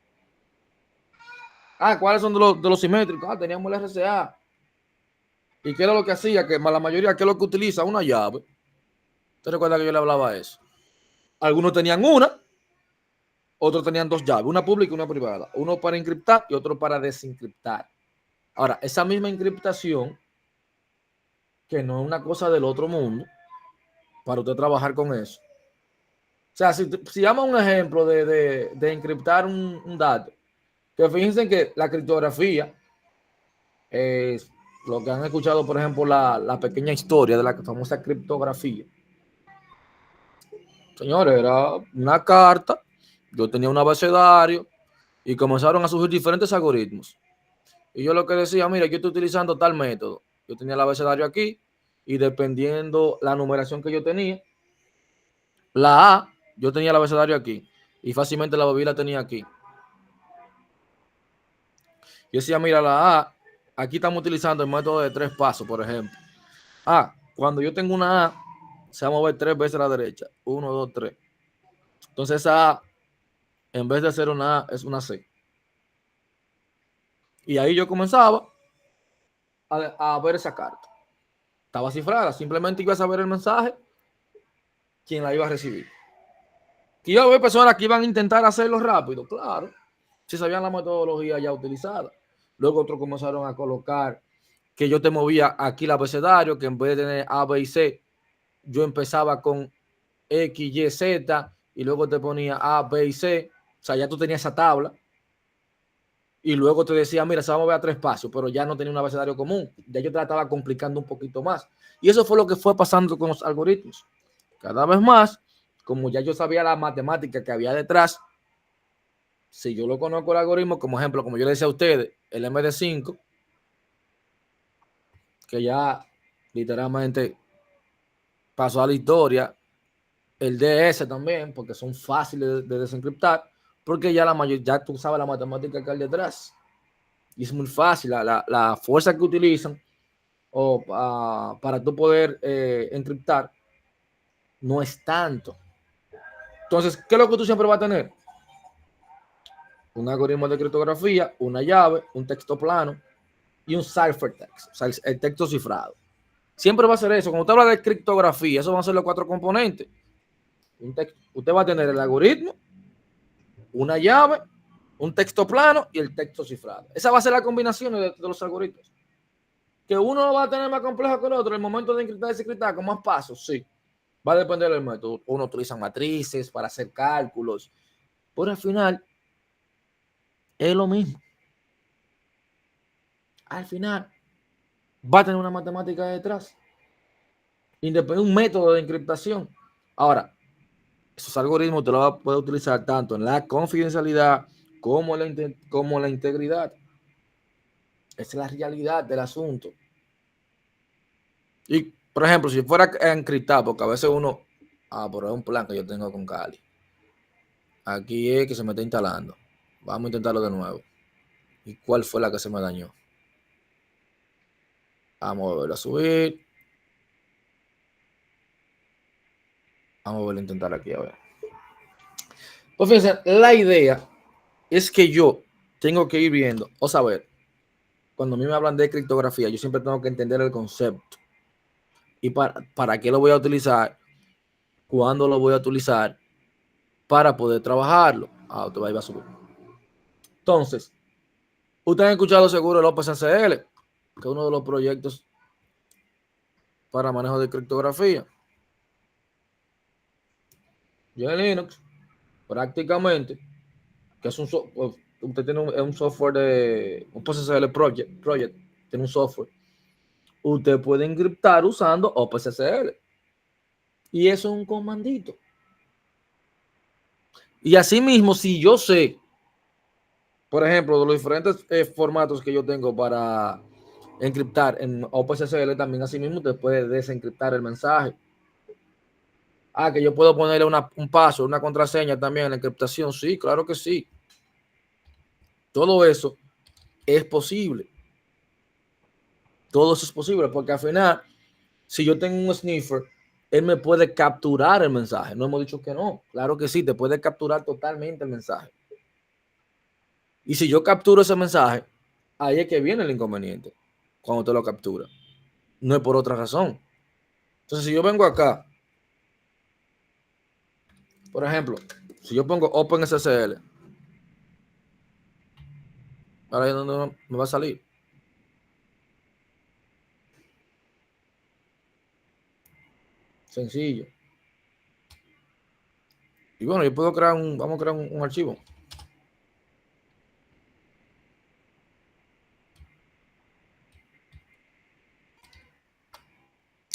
¿Cuáles son de los simétricos? Teníamos el RCA. ¿Y qué era lo que hacía? Que la mayoría, ¿qué es lo que utiliza? Una llave. ¿Te recuerda que yo le hablaba de eso? Algunos tenían una, otros tenían dos llaves, una pública y una privada. Uno para encriptar y otro para desencriptar. Ahora, esa misma encriptación, que no es una cosa del otro mundo, para usted trabajar con eso. O sea, si damos un ejemplo de encriptar un dato, que fíjense que la criptografía es lo que han escuchado, por ejemplo, la pequeña historia de la famosa criptografía. Señores, era una carta, yo tenía un abecedario y comenzaron a surgir diferentes algoritmos. Y yo lo que decía, mira, yo estoy utilizando tal método. Yo tenía el abecedario aquí y dependiendo la numeración que yo tenía, la A, yo tenía el abecedario aquí y fácilmente la B la tenía aquí. Yo decía, mira, la A, aquí estamos utilizando el método de 3 pasos, por ejemplo. Cuando yo tengo una A, se va a mover 3 veces a la derecha. 1, 2, 3. Entonces esa A, en vez de ser una A, es una C. Y ahí yo comenzaba a ver esa carta. Estaba cifrada, simplemente iba a saber el mensaje, quién la iba a recibir. Que iba a haber personas que iban a intentar hacerlo rápido, claro, si sabían la metodología ya utilizada. Luego otros comenzaron a colocar que yo te movía aquí el abecedario, que en vez de tener A, B y C, yo empezaba con X, Y, Z, y luego te ponía A, B y C. O sea, ya tú tenías esa tabla. Y luego te decía, mira, se va a mover a 3 pasos, pero ya no tenía un abecedario común. Ya yo te la estaba complicando un poquito más. Y eso fue lo que fue pasando con los algoritmos. Cada vez más, como ya yo sabía la matemática que había detrás, si yo lo conozco el algoritmo, como ejemplo, como yo le decía a ustedes, el MD5, que ya literalmente pasó a la historia, el DS también, porque son fáciles de desencriptar, porque ya ya tú sabes la matemática que hay detrás. Y es muy fácil, la fuerza que utilizan para tú poder encriptar no es tanto. Entonces, ¿qué es lo que tú siempre vas a tener? Un algoritmo de criptografía, una llave, un texto plano y un ciphertext, o sea, el texto cifrado. Siempre va a ser eso. Cuando usted habla de criptografía, eso van a ser los 4 componentes. Usted va a tener el algoritmo, una llave, un texto plano y el texto cifrado. Esa va a ser la combinación de los algoritmos. Que uno lo va a tener más complejo que el otro en el momento de encriptar y desencriptar con más pasos, sí. Va a depender del método. Uno utiliza matrices para hacer cálculos, pero al final es lo mismo. Al final va a tener una matemática detrás. un método de encriptación. Ahora, esos algoritmos te los vas a poder utilizar tanto en la confidencialidad como la integridad. Esa es la realidad del asunto. Y, por ejemplo, si fuera encriptado, porque a veces uno, pero es un plan que yo tengo con Kali. Aquí es que se me está instalando. Vamos a intentarlo de nuevo. ¿Y cuál fue la que se me dañó? Vamos a volver a subir. Vamos a volver a intentar aquí, a ver. Pues fíjense, la idea es que yo tengo que ir viendo o saber, cuando a mí me hablan de criptografía, yo siempre tengo que entender el concepto. ¿Y para qué lo voy a utilizar? ¿Cuándo lo voy a utilizar? Para poder trabajarlo. Te va a subir. Entonces, ustedes han escuchado seguro el OpenACL, que es uno de los proyectos para manejo de criptografía. Yo en Linux, prácticamente, que es usted tiene un software de un OpenACL project, tiene un software. Usted puede encriptar usando OpenACL. Y eso es un comandito. Y asimismo, si yo sé, por ejemplo, de los diferentes formatos que yo tengo para encriptar en OpenSSL, también asimismo usted puede desencriptar el mensaje. Que yo puedo ponerle un paso, una contraseña también en la encriptación. Sí, claro que sí. Todo eso es posible. Todo eso es posible porque al final, si yo tengo un sniffer, él me puede capturar el mensaje. No hemos dicho que no. Claro que sí, te puede capturar totalmente el mensaje. Y si yo capturo ese mensaje, ahí es que viene el inconveniente. Cuando te lo captura. No es por otra razón. Entonces, si yo vengo acá, por ejemplo, si yo pongo OpenSSL, ahora ahí donde me va a salir. Sencillo. Y bueno, yo puedo crear vamos a crear un archivo.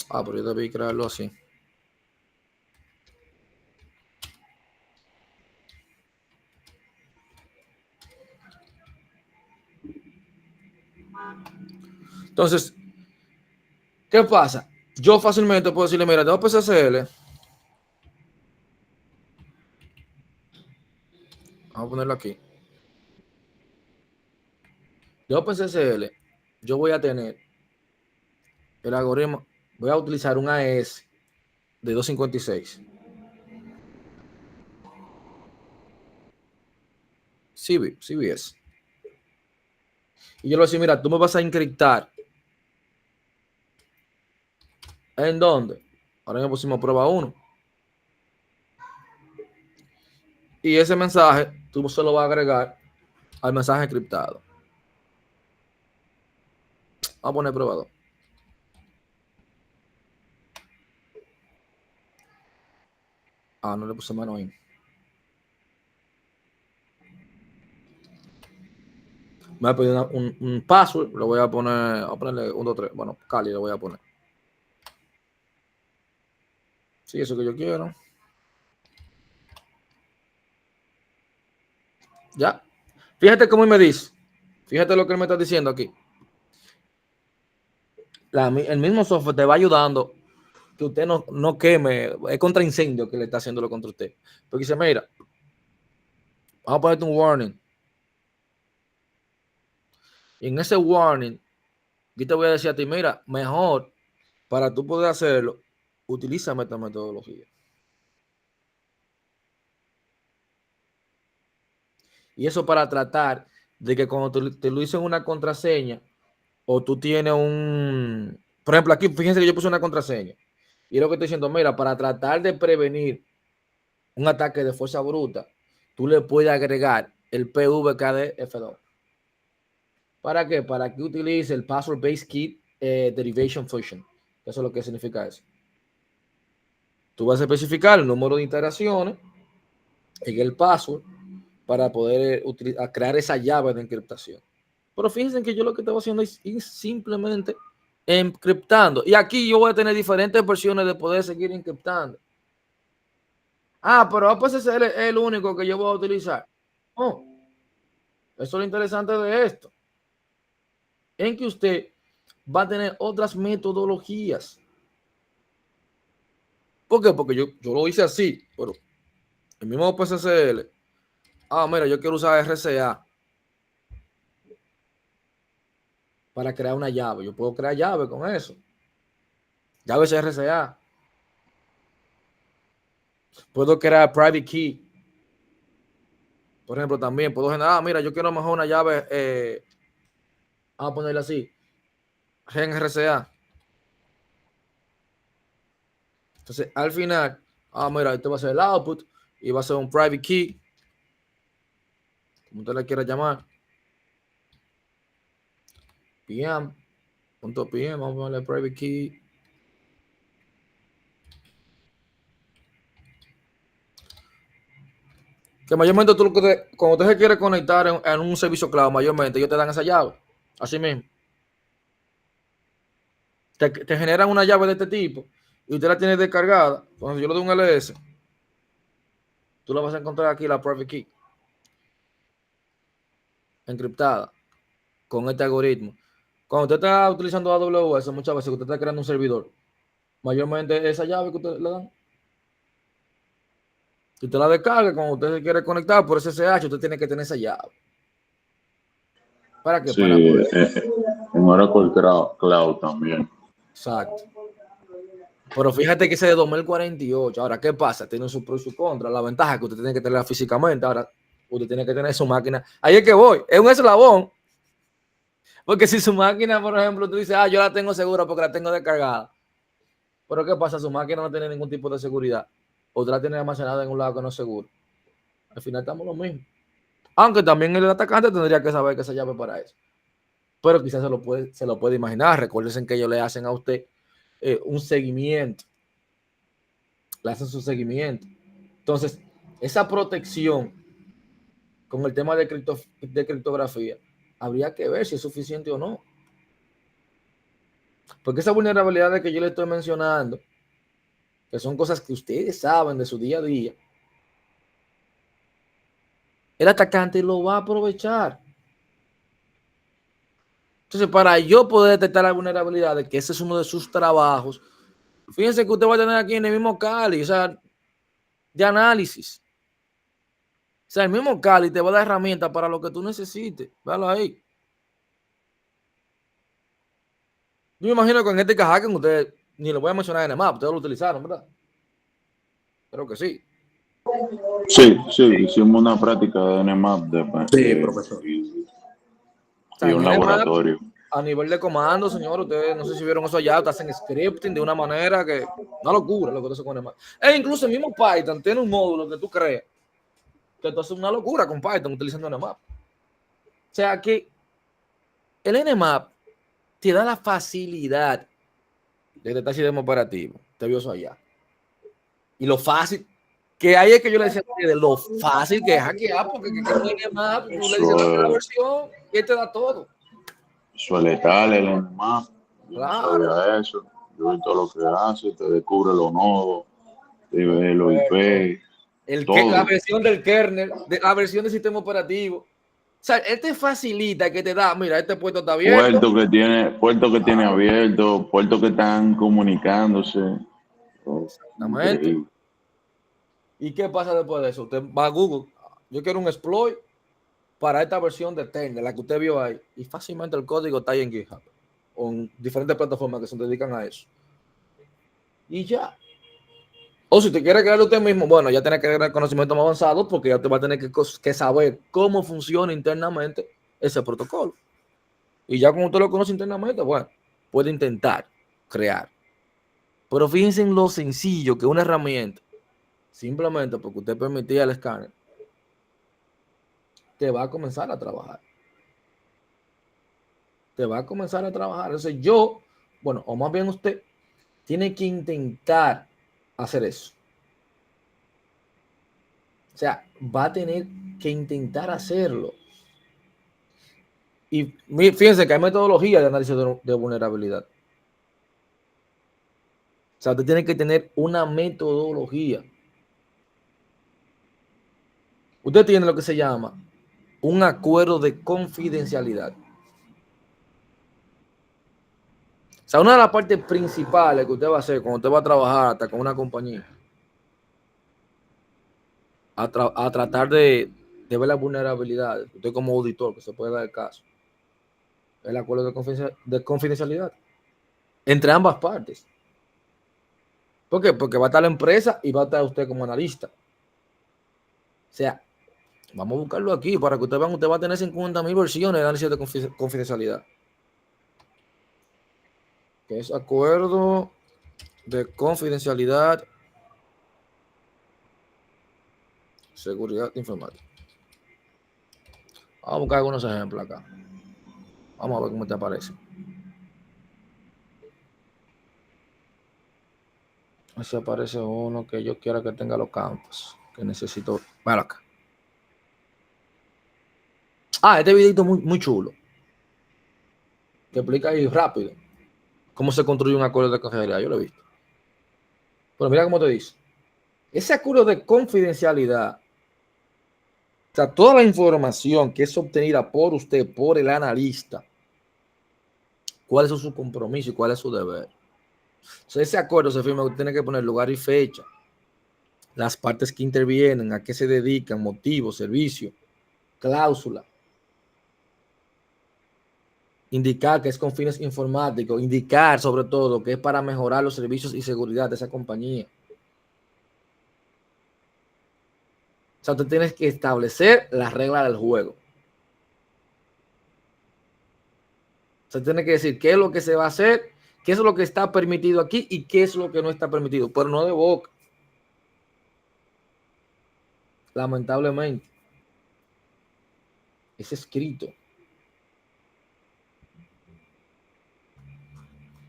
Pero yo debí crearlo así. Entonces, ¿qué pasa? Yo fácilmente puedo decirle, mira, de OpenSSL, vamos a ponerlo aquí. De OpenSSL, yo voy a tener el algoritmo, voy a utilizar un AES de 256. CBS. Y yo le voy a decir, mira, tú me vas a encriptar. ¿En dónde? Ahora ya pusimos prueba 1. Y ese mensaje, tú se lo vas a agregar al mensaje encriptado. Vamos a poner prueba 2. No le puse mano ahí. Me va a pedir un password. Lo voy a ponerle 1, 2, 3. Bueno, Kali lo voy a poner. Sí, eso que yo quiero. Ya. Fíjate cómo me dice. Fíjate lo que él me está diciendo aquí. El mismo software te va ayudando que usted no queme. Es contra incendio que le está haciéndolo contra usted. Porque dice, mira, vamos a ponerte un warning. Y en ese warning, yo te voy a decir a ti, mira, mejor para tú poder hacerlo, utilízame esta metodología. Y eso para tratar de que cuando te lo dicen una contraseña o tú tienes por ejemplo, aquí fíjense que yo puse una contraseña y lo que estoy diciendo, mira, para tratar de prevenir un ataque de fuerza bruta, tú le puedes agregar el PVKD F2. ¿Para qué? Para que utilice el Password Based Key Derivation Function. Eso es lo que significa eso. Tú vas a especificar el número de iteraciones en el password para poder crear esa llave de encriptación. Pero fíjense que yo lo que estaba haciendo es simplemente encriptando. Y aquí yo voy a tener diferentes versiones de poder seguir encriptando. Ah, pero OpenSSL es el único que yo voy a utilizar. No. Eso es lo interesante de esto. En que usted va a tener otras metodologías. ¿Por qué? Porque yo lo hice así, pero el mismo OpenSSL. Ah, mira, yo quiero usar RCA para crear una llave. Yo puedo crear llave con eso. Llaves RCA. Puedo crear private key. Por ejemplo, también puedo generar, mira, yo quiero mejor una llave, vamos a ponerla así, gen RCA. Entonces, al final, mira, este va a ser el output y va a ser un private key, como usted le quiera llamar. PM.pm, vamos a ponerle private key. Que mayormente tú cuando usted se quiere conectar en un servicio cloud, mayormente ellos te dan esa llave. Así mismo. Te generan una llave de este tipo y usted la tiene descargada. Cuando yo le doy un LS, tú la vas a encontrar aquí, la private key. Encriptada. Con este algoritmo. Cuando usted está utilizando AWS, muchas veces usted está creando un servidor. Mayormente esa llave que usted le dan. Si usted la descarga, cuando usted se quiere conectar por SSH, usted tiene que tener esa llave. ¿Para qué? Sí, Para poder. en Oracle Cloud también. Exacto. Pero fíjate que ese es de 2048. Ahora, ¿qué pasa? Tiene su pro y su contra. La ventaja es que usted tiene que tenerla físicamente. Ahora, usted tiene que tener su máquina. Ahí es que voy. Es un eslabón. Porque si su máquina, por ejemplo, tú dices, yo la tengo segura porque la tengo descargada. Pero ¿qué pasa? Su máquina no tiene ningún tipo de seguridad. O la tiene almacenada en un lado que no es seguro. Al final estamos lo mismo. Aunque también el atacante tendría que saber que esa llave para eso. Pero quizás se lo puede imaginar. Recuerden que ellos le hacen a usted un seguimiento. Le hacen su seguimiento. Entonces, esa protección con el tema de criptografía, habría que ver si es suficiente o no. Porque esas vulnerabilidades que yo le estoy mencionando, que son cosas que ustedes saben de su día a día, el atacante lo va a aprovechar. Entonces, para yo poder detectar las vulnerabilidades, que ese es uno de sus trabajos, fíjense que usted va a tener aquí en el mismo Kali, o sea, de análisis. O sea, el mismo Kali te va a dar herramientas para lo que tú necesites. Véalo ahí. Yo me imagino que en este Hacking ustedes, ni lo voy a mencionar en el map, ustedes lo utilizaron, ¿verdad? Creo que sí. Sí, hicimos una práctica de Nmap Profesor. y O sea, un en Nmap, laboratorio. a nivel de comando, señor, ustedes no sé si vieron eso allá, te hacen scripting de una manera que una locura lo que tú haces con Nmap. E incluso el mismo Python tiene un módulo que tú creas que tú haces una locura con Python utilizando Nmap. O sea que el Nmap te da la facilidad de detectar sistema operativo. Te vio eso allá. Y lo fácil que ahí es que yo le decía de lo fácil que es hackear, porque que con Nmap tú le dices la versión y él te da todo. Eso es letal, el Nmap. Yo Claro. no sabía eso. Yo vi todo lo que hace, te descubre los nodos, te ve los IP. La versión del kernel, la versión del sistema operativo. O sea, él te facilita que te da, mira, este puerto está abierto. Puertos que tiene abierto, puertos que están comunicándose. Exactamente. Increíble. ¿Y qué pasa después de eso? Usted va a Google, yo quiero un exploit para esta versión de Kernel, la que usted vio ahí, y fácilmente el código está ahí en GitHub o en diferentes plataformas que se dedican a eso. Y ya. O si usted quiere crearlo usted mismo, bueno, ya tiene que tener conocimiento más avanzado porque ya usted va a tener que saber cómo funciona internamente ese protocolo. Y ya como usted lo conoce internamente, bueno, puede intentar crear. Pero fíjense en lo sencillo que una herramienta, simplemente porque usted permitía el escáner, te va a comenzar a trabajar. Te va a comenzar a trabajar. Entonces yo, bueno, o más bien usted, tiene que intentar hacer eso. O sea, va a tener que intentar hacerlo. Y fíjense que hay metodologías de análisis de vulnerabilidad. sea, usted tiene que tener una metodología. Usted tiene lo que se llama un acuerdo de confidencialidad. O sea, una de las partes principales que usted va a hacer cuando usted va a trabajar hasta con una compañía, a tratar de ver las vulnerabilidades, usted como auditor, que se puede dar el caso, el acuerdo de confidencialidad entre ambas partes. ¿Por qué? Porque va a estar la empresa y va a estar usted como analista. O sea, vamos a buscarlo aquí para que usted vean, usted va a tener 50,000 versiones de análisis de confidencialidad. Que es acuerdo de confidencialidad, seguridad informática. Vamos a buscar algunos ejemplos acá. Vamos a ver cómo te aparece. Así aparece uno que yo quiera que tenga los campos. Que necesito. Para acá. Este videito muy, muy chulo. Que explica ahí rápido cómo se construye un acuerdo de confidencialidad. Yo lo he visto. Pero mira cómo te dice. Ese acuerdo de confidencialidad, o sea, toda la información que es obtenida por usted, por el analista, cuál es su compromiso y cuál es su deber. Entonces, ese acuerdo se firma, usted tiene que poner lugar y fecha, las partes que intervienen, a qué se dedican, motivo, servicio, cláusula. Indicar que es con fines informáticos, indicar sobre todo que es para mejorar los servicios y seguridad de esa compañía. O sea, tú tienes que establecer las reglas del juego. O sea, tienes que decir qué es lo que se va a hacer, qué es lo que está permitido aquí y qué es lo que no está permitido, pero no de boca. Lamentablemente. Es escrito.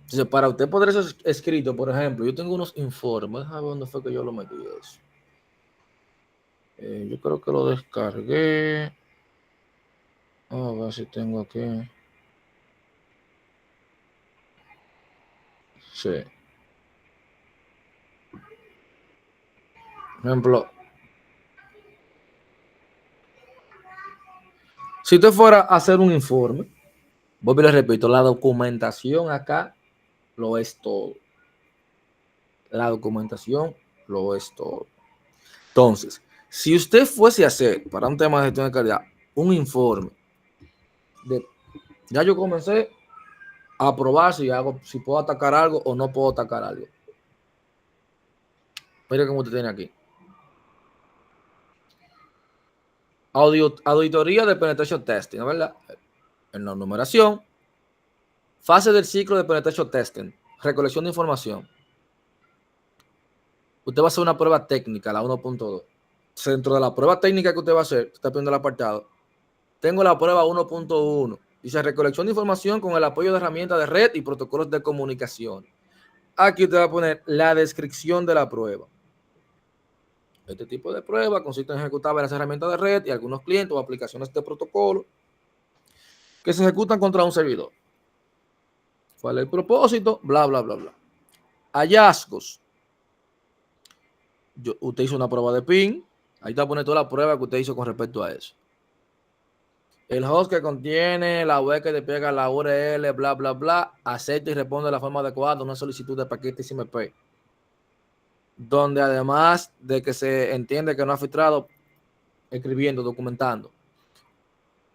Entonces, para usted poder eso escrito, por ejemplo, yo tengo unos informes. Déjame ver dónde fue que yo lo metí eso. Yo creo que lo descargué. A ver si tengo aquí. Sí. Por ejemplo, si usted fuera a hacer un informe, vuelvo y le repito, la documentación acá lo es todo. La documentación lo es todo. Entonces, si usted fuese a hacer, para un tema de gestión de calidad, un informe, ya yo comencé a probar si puedo atacar algo o no puedo atacar algo. Mire cómo usted tiene aquí. Auditoría de penetration testing, ¿no? ¿Verdad? En la numeración, fase del ciclo de penetration testing, recolección de información. Usted va a hacer una prueba técnica, la 1.2. Dentro de la prueba técnica que usted va a hacer, está viendo el apartado, tengo la prueba 1.1. Dice recolección de información con el apoyo de herramientas de red y protocolos de comunicación. Aquí usted va a poner la descripción de la prueba. Este tipo de prueba consiste en ejecutar varias herramientas de red y algunos clientes o aplicaciones de protocolo que se ejecutan contra un servidor. ¿Cuál es el propósito? Bla, bla, bla, bla. Hallazgos. Usted hizo una prueba de PIN. Ahí está poniendo toda la prueba que usted hizo con respecto a eso. El host que contiene la web que despliega la URL, bla, bla, bla, acepta y responde de la forma adecuada a una solicitud de paquete XMP. Donde además de que se entiende que no ha filtrado, escribiendo, documentando.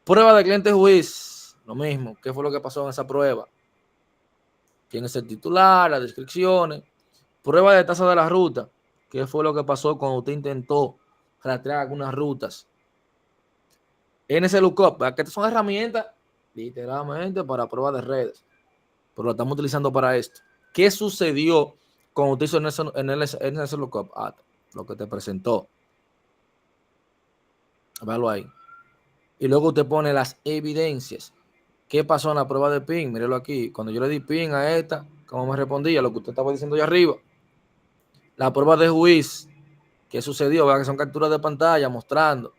Prueba de cliente juiz, lo mismo. ¿Qué fue lo que pasó en esa prueba? ¿Quién es el titular? Las descripciones. Prueba de tasa de la ruta. ¿Qué fue lo que pasó cuando usted intentó rastrear algunas rutas? NC Lookup, que estas son herramientas literalmente para pruebas de redes, pero lo estamos utilizando para esto. ¿Qué sucedió cuando usted hizo NC Lookup? Lo que te presentó. Véalo ahí. Y luego usted pone las evidencias. ¿Qué pasó en la prueba de PIN? Mírelo aquí. Cuando yo le di PIN a esta, ¿cómo me respondía? Lo que usted estaba diciendo allá arriba. La prueba de juiz. ¿Qué sucedió? Vean que son capturas de pantalla mostrando.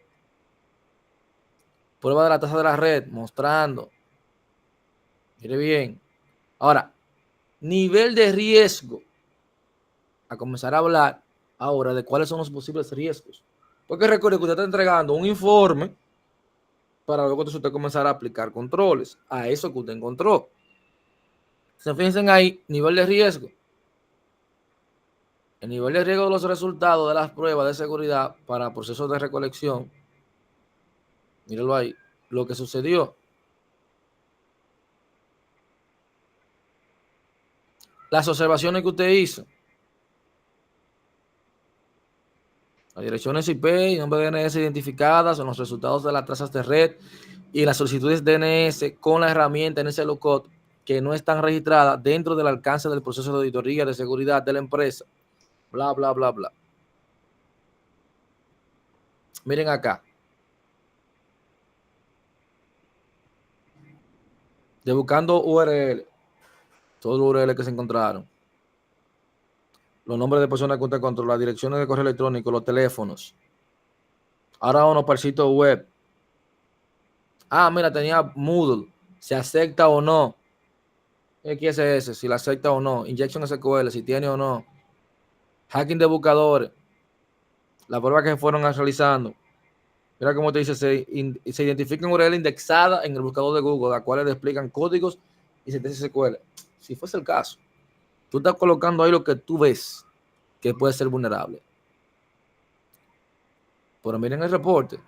Prueba de la tasa de la red mostrando. Mire bien. Ahora, nivel de riesgo. a comenzar a hablar ahora de cuáles son los posibles riesgos. Porque recuerde que usted está entregando un informe para luego usted comenzar a aplicar controles a eso que usted encontró. Se fíjense ahí, nivel de riesgo. El nivel de riesgo de los resultados de las pruebas de seguridad para procesos de recolección. Mírenlo ahí. Lo que sucedió. Las observaciones que usted hizo. Las direcciones IP y nombre de DNS identificadas son los resultados de las trazas de red y las solicitudes DNS con la herramienta NS Lookup que no están registradas dentro del alcance del proceso de auditoría de seguridad de la empresa. Bla, bla, bla, bla. Miren acá. De buscando URL. Todos los URL que se encontraron. Los nombres de personas que usted controla, las direcciones de correo electrónico, los teléfonos. Ahora vamos para el sitio web. Ah, mira, tenía Moodle. ¿Se acepta o no? XSS, si la acepta o no. Injection SQL, si tiene o no. Hacking de buscadores. Las pruebas que se fueron realizando. Mira cómo te dice, se identifican URL indexada en el buscador de Google, las cuales le explican códigos y sentencias SQL. Si fuese el caso, tú estás colocando ahí lo que tú ves que puede ser vulnerable. Pero miren el reporte.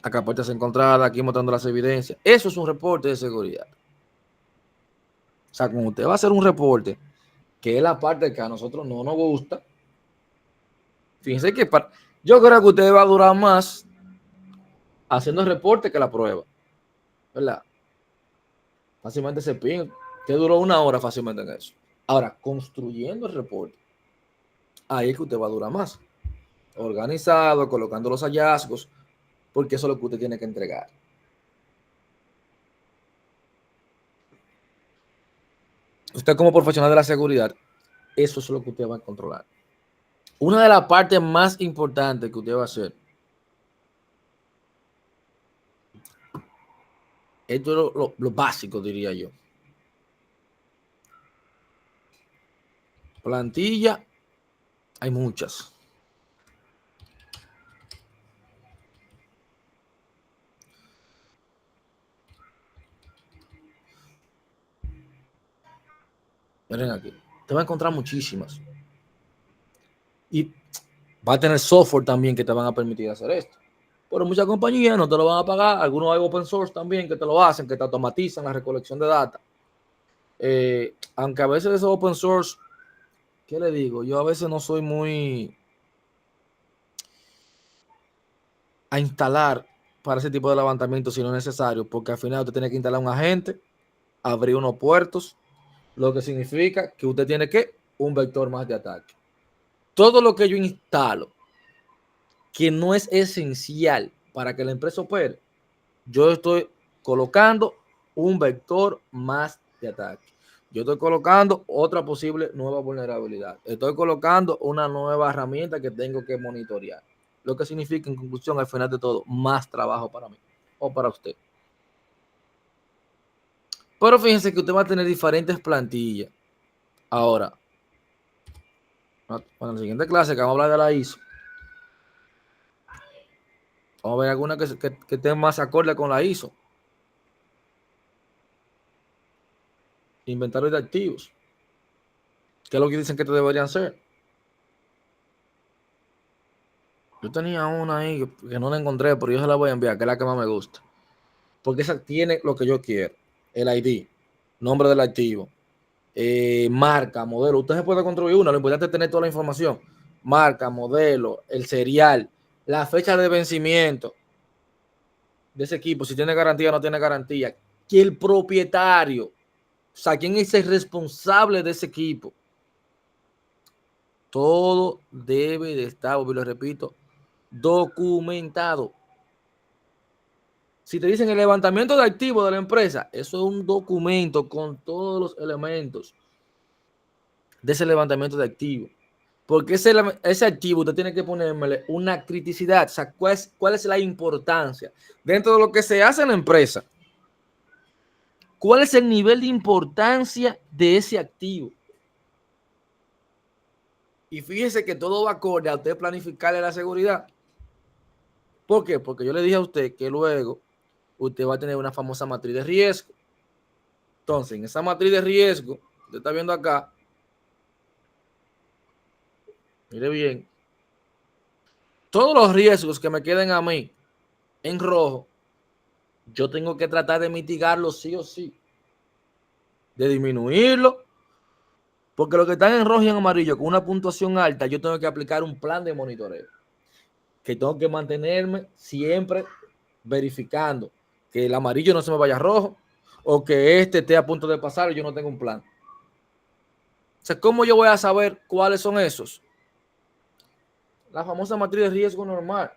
Acá puertas encontradas, aquí mostrando las evidencias. Eso es un reporte de seguridad. O sea, cuando usted va a hacer un reporte, que es la parte que a nosotros no nos gusta, fíjense que yo creo que usted va a durar más haciendo el reporte que la prueba. ¿Verdad? Fácilmente se pide. Usted duró 1 hora fácilmente en eso. Ahora, construyendo el reporte, ahí es que usted va a durar más. Organizado, colocando los hallazgos, porque eso es lo que usted tiene que entregar. Usted como profesional de la seguridad, eso es lo que usted va a controlar. Una de las partes más importantes que usted va a hacer, esto es lo básico, diría yo. Plantilla, hay muchas. Miren aquí, te va a encontrar muchísimas. Y va a tener software también que te van a permitir hacer esto. Pero muchas compañías no te lo van a pagar. Algunos hay open source también que te lo hacen, que te automatizan la recolección de data. Aunque a veces esos open source, ¿qué le digo? Yo a veces no soy muy a instalar para ese tipo de levantamiento si no es necesario, porque al final usted tiene que instalar un agente, abrir unos puertos, lo que significa que usted tiene que un vector más de ataque. Todo lo que yo instalo que no es esencial para que la empresa opere, yo estoy colocando un vector más de ataque. Yo estoy colocando otra posible nueva vulnerabilidad. Estoy colocando una nueva herramienta que tengo que monitorear. Lo que significa, en conclusión, al final de todo, más trabajo para mí o para usted. Pero fíjense que usted va a tener diferentes plantillas. Ahora, en la siguiente clase que vamos a hablar de la ISO, vamos a ver alguna que esté más acorde con la ISO. Inventario de activos. ¿Qué es lo que dicen que te deberían ser? Yo tenía una ahí que no la encontré, pero yo se la voy a enviar, que es la que más me gusta. Porque esa tiene lo que yo quiero. El ID, nombre del activo, marca, modelo. Usted se puede construir una, lo importante es tener toda la información. Marca, modelo, el serial, la fecha de vencimiento de ese equipo, si tiene garantía o no tiene garantía. Que el propietario, o sea, quién es el responsable de ese equipo. Todo debe de estar, lo repito, documentado. Si te dicen el levantamiento de activos de la empresa, eso es un documento con todos los elementos de ese levantamiento de activos. Porque ese activo usted tiene que ponerle una criticidad. O sea, ¿cuál es la importancia dentro de lo que se hace en la empresa? ¿Cuál es el nivel de importancia de ese activo? Y fíjese que todo va acorde a usted planificarle la seguridad. ¿Por qué? Porque yo le dije a usted que luego usted va a tener una famosa matriz de riesgo. Entonces, en esa matriz de riesgo, usted está viendo acá, mire bien, todos los riesgos que me queden a mí en rojo, yo tengo que tratar de mitigarlos sí o sí, de disminuirlo, porque los que están en rojo y en amarillo con una puntuación alta, yo tengo que aplicar un plan de monitoreo, que tengo que mantenerme siempre verificando que el amarillo no se me vaya a rojo o que este esté a punto de pasar y yo no tengo un plan. O sea, ¿cómo yo voy a saber cuáles son esos? La famosa matriz de riesgo normal.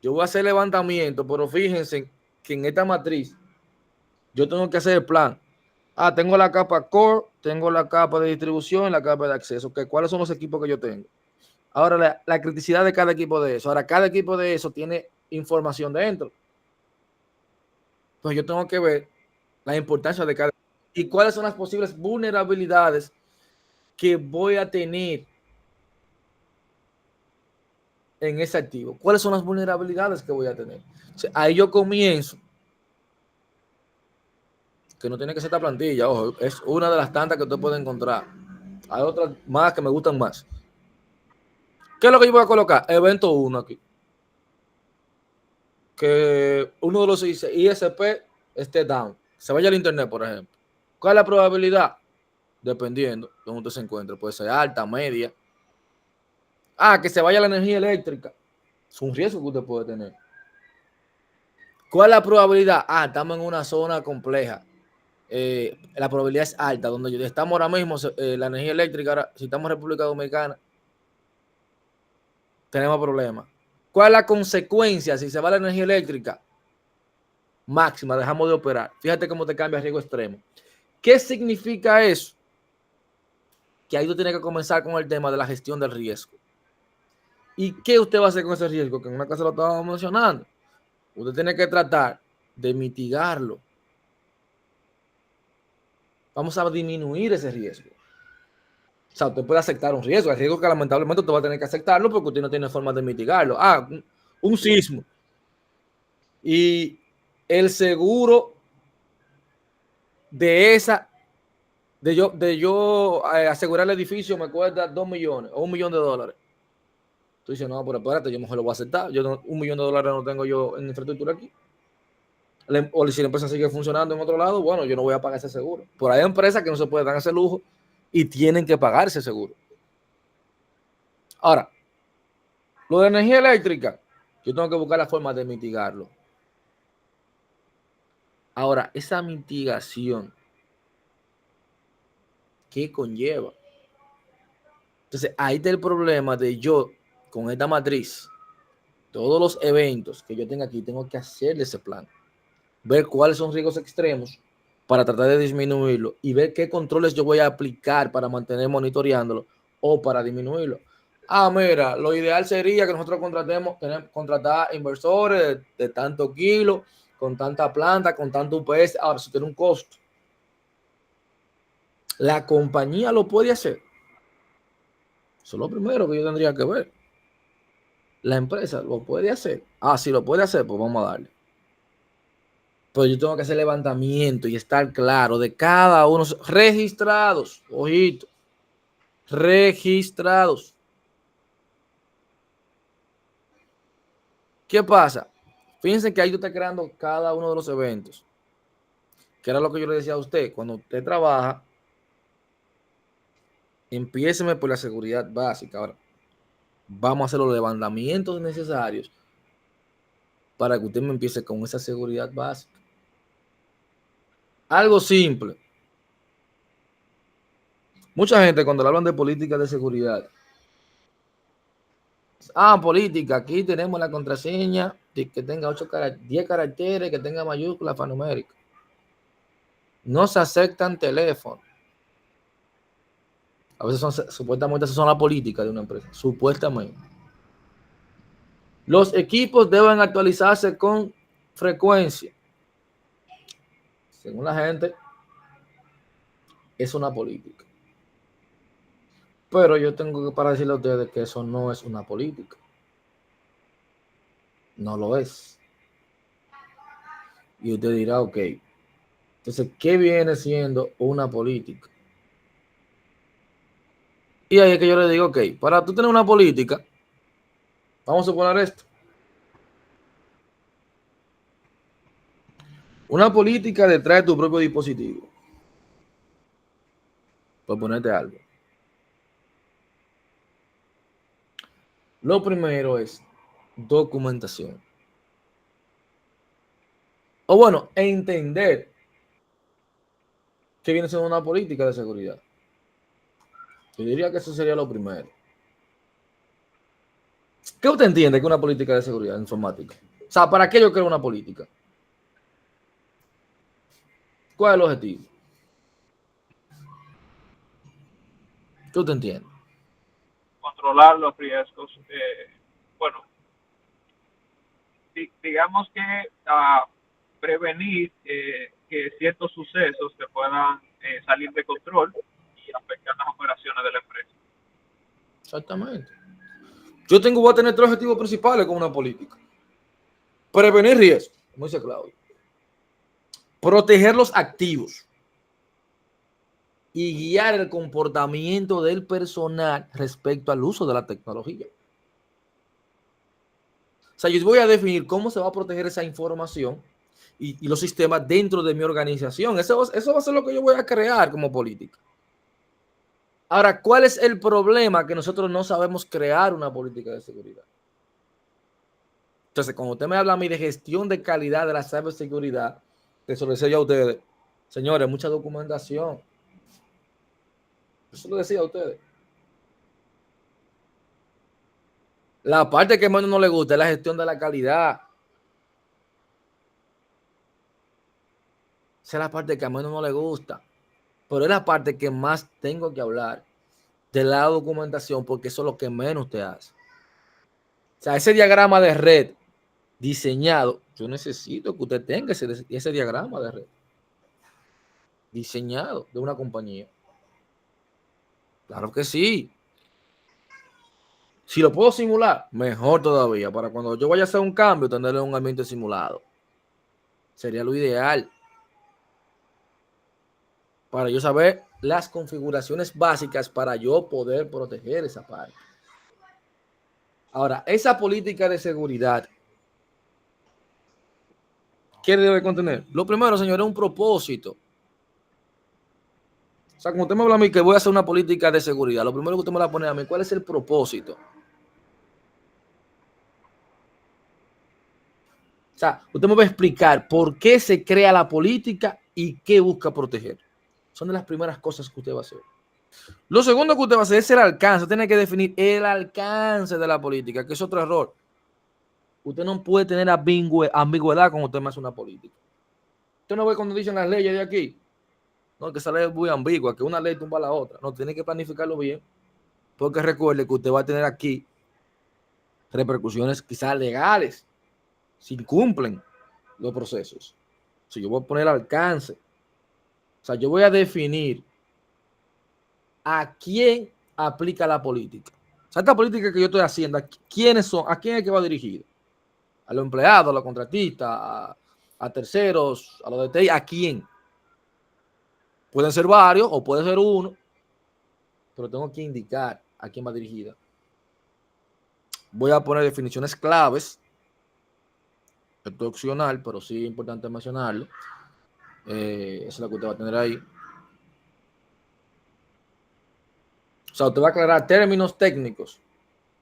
Yo voy a hacer levantamiento, pero fíjense que en esta matriz yo tengo que hacer el plan. Ah, tengo la capa core, tengo la capa de distribución y la capa de acceso. Okay, ¿cuáles son los equipos que yo tengo? Ahora, la criticidad de cada equipo de eso. Ahora, cada equipo de eso tiene información dentro. Pues yo tengo que ver la importancia de cada y cuáles son las posibles vulnerabilidades que voy a tener en ese activo. ¿Cuáles son las vulnerabilidades que voy a tener? O sea, ahí yo comienzo, que no tiene que ser esta plantilla, ojo, es una de las tantas que usted puede encontrar. Hay otras más que me gustan más. ¿Qué es lo que yo voy a colocar? Evento 1 aquí. Que uno de los ISP esté down. Se vaya al internet, por ejemplo. ¿Cuál es la probabilidad? Dependiendo de donde usted se encuentre. Puede ser alta, media. Ah, que se vaya la energía eléctrica. Es un riesgo que usted puede tener. ¿Cuál es la probabilidad? Ah, estamos en una zona compleja. La probabilidad es alta. Donde estamos ahora mismo, la energía eléctrica, ahora, si estamos en República Dominicana, tenemos problemas. ¿Cuál es la consecuencia si se va la energía eléctrica? Máxima, dejamos de operar. Fíjate cómo te cambia riesgo extremo. ¿Qué significa eso? Que ahí tú tienes que comenzar con el tema de la gestión del riesgo. ¿Y qué usted va a hacer con ese riesgo? Que en una casa lo estábamos mencionando. Usted tiene que tratar de mitigarlo. Vamos a disminuir ese riesgo. O sea, usted puede aceptar un riesgo. El riesgo que lamentablemente usted va a tener que aceptarlo porque usted no tiene forma de mitigarlo. Ah, un sismo. Y el seguro de esa, de yo asegurar el edificio me cuesta 2 millones o $1 millón. Tú dices, no, pero espérate, yo mejor lo voy a aceptar. Yo no, $1 millón no tengo yo en infraestructura aquí. O si la empresa sigue funcionando en otro lado, bueno, yo no voy a pagar ese seguro. Por ahí hay empresas que no se pueden dar ese lujo y tienen que pagar ese seguro. Ahora, lo de energía eléctrica, yo tengo que buscar la forma de mitigarlo. Ahora, esa mitigación, ¿qué conlleva? Entonces, ahí está el problema de yo, con esta matriz, todos los eventos que yo tenga aquí, tengo que hacerle ese plan. Ver cuáles son riesgos extremos para tratar de disminuirlo y ver qué controles yo voy a aplicar para mantener monitoreándolo o para disminuirlo. Ah, mira, lo ideal sería que nosotros contratar inversores de tanto kilo, con tanta planta, con tanto UPS. Ahora, si tiene un costo, la compañía lo puede hacer. Eso es lo primero que yo tendría que ver. La empresa lo puede hacer. Ah, si lo puede hacer, pues vamos a darle. Pero yo tengo que hacer levantamiento y estar claro de cada uno. Registrados, ojito. Registrados. ¿Qué pasa? Fíjense que ahí tú estás creando cada uno de los eventos. Que era lo que yo le decía a usted. Cuando usted trabaja, empiéceme por la seguridad básica. Ahora, vamos a hacer los levantamientos necesarios para que usted me empiece con esa seguridad básica. Algo simple. Mucha gente cuando le hablan de política de seguridad, política, aquí tenemos la contraseña de que tenga 10 caracteres, que tenga mayúscula, alfanumérica. No se aceptan teléfonos. A veces supuestamente son la política de una empresa, supuestamente. Los equipos deben actualizarse con frecuencia. Según la gente, es una política. Pero yo tengo que para decirle a ustedes que eso no es una política. No lo es. Y usted dirá, ok. Entonces, ¿qué viene siendo una política? Y ahí es que yo le digo, ok, para tú tener una política, vamos a suponer esto. Una política detrás de tu propio dispositivo. Por ponerte algo. Lo primero es documentación. O bueno, entender que viene siendo una política de seguridad. Yo diría que eso sería lo primero. ¿Qué usted entiende que es una política de seguridad informática? O sea, ¿para qué yo creo una política? ¿Cuál es el objetivo? ¿Qué usted entiende? Controlar los riesgos. Bueno, digamos que prevenir que ciertos sucesos que puedan salir de control y afectar las operaciones de la empresa. Exactamente. Voy a tener tres objetivos principales con una política. Prevenir riesgos, como dice Claudio. Proteger los activos. Y guiar el comportamiento del personal respecto al uso de la tecnología. O sea, yo voy a definir cómo se va a proteger esa información y los sistemas dentro de mi organización. Eso va a ser lo que yo voy a crear como política. Ahora, ¿cuál es el problema? Que nosotros no sabemos crear una política de seguridad. Entonces, cuando usted me habla a mí de gestión de calidad de la ciberseguridad, eso lo decía yo a ustedes, señores, mucha documentación. Eso lo decía a ustedes. La parte que menos no le gusta es la gestión de la calidad. Esa es la parte que a menos no le gusta. Pero es la parte que más tengo que hablar de la documentación, porque eso es lo que menos te hace. O sea, ese diagrama de red diseñado, yo necesito que usted tenga ese diagrama de red diseñado de una compañía. Claro que sí. Si lo puedo simular, mejor todavía. Para cuando yo vaya a hacer un cambio, tenerlo en un ambiente simulado. Sería lo ideal. Para yo saber las configuraciones básicas para yo poder proteger esa parte. Ahora, esa política de seguridad, ¿qué debe contener? Lo primero, señor, es un propósito. O sea, como usted me habla a mí que voy a hacer una política de seguridad, lo primero que usted me la pone a mí, ¿cuál es el propósito? O sea, usted me va a explicar por qué se crea la política y qué busca proteger. Son de las primeras cosas que usted va a hacer. Lo segundo que usted va a hacer es el alcance. Tiene que definir el alcance de la política, que es otro error. Usted no puede tener ambigüedad cuando usted me hace una política. Usted no ve cuando dicen las leyes de aquí. No, que esa ley es muy ambigua, que una ley tumba a la otra. No, tiene que planificarlo bien. Porque recuerde que usted va a tener aquí repercusiones quizás legales si cumplen los procesos. Si yo voy a poner alcance. O sea, yo voy a definir a quién aplica la política. O sea, esta política que yo estoy haciendo, ¿quiénes son? ¿A quién es que va dirigido? A los empleados, a los contratistas, a terceros, a los de TI, ¿a quién? Pueden ser varios o puede ser uno, pero tengo que indicar a quién va dirigida. Voy a poner definiciones claves. Esto es opcional, pero sí es importante mencionarlo. Esa es la que usted va a tener ahí. O sea, usted va a aclarar términos técnicos.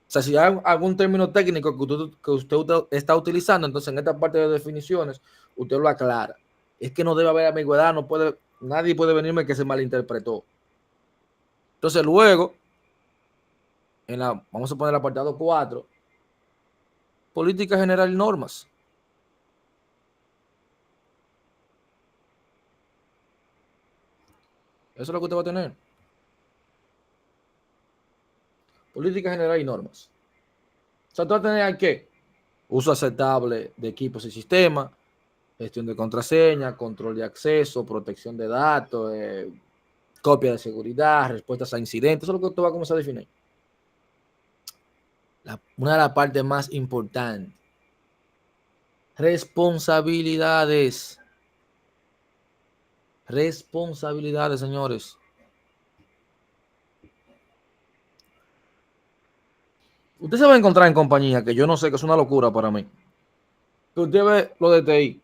O sea, si hay algún término técnico que usted está utilizando, entonces en esta parte de definiciones, usted lo aclara. Es que no debe haber ambigüedad, nadie puede venirme que se malinterpretó. Entonces luego, vamos a poner el apartado 4, política general y normas. Eso es lo que usted va a tener. Política general y normas. O sea, usted va a tener ¿qué? Uso aceptable de equipos y sistemas, gestión de contraseña, control de acceso, protección de datos, copia de seguridad, respuestas a incidentes. Eso es lo que usted va a comenzar a definir. Una de las partes más importantes. Responsabilidades. Responsabilidades, señores. Usted se va a encontrar en compañía que yo no sé, que es una locura para mí. Que usted ve lo de TI.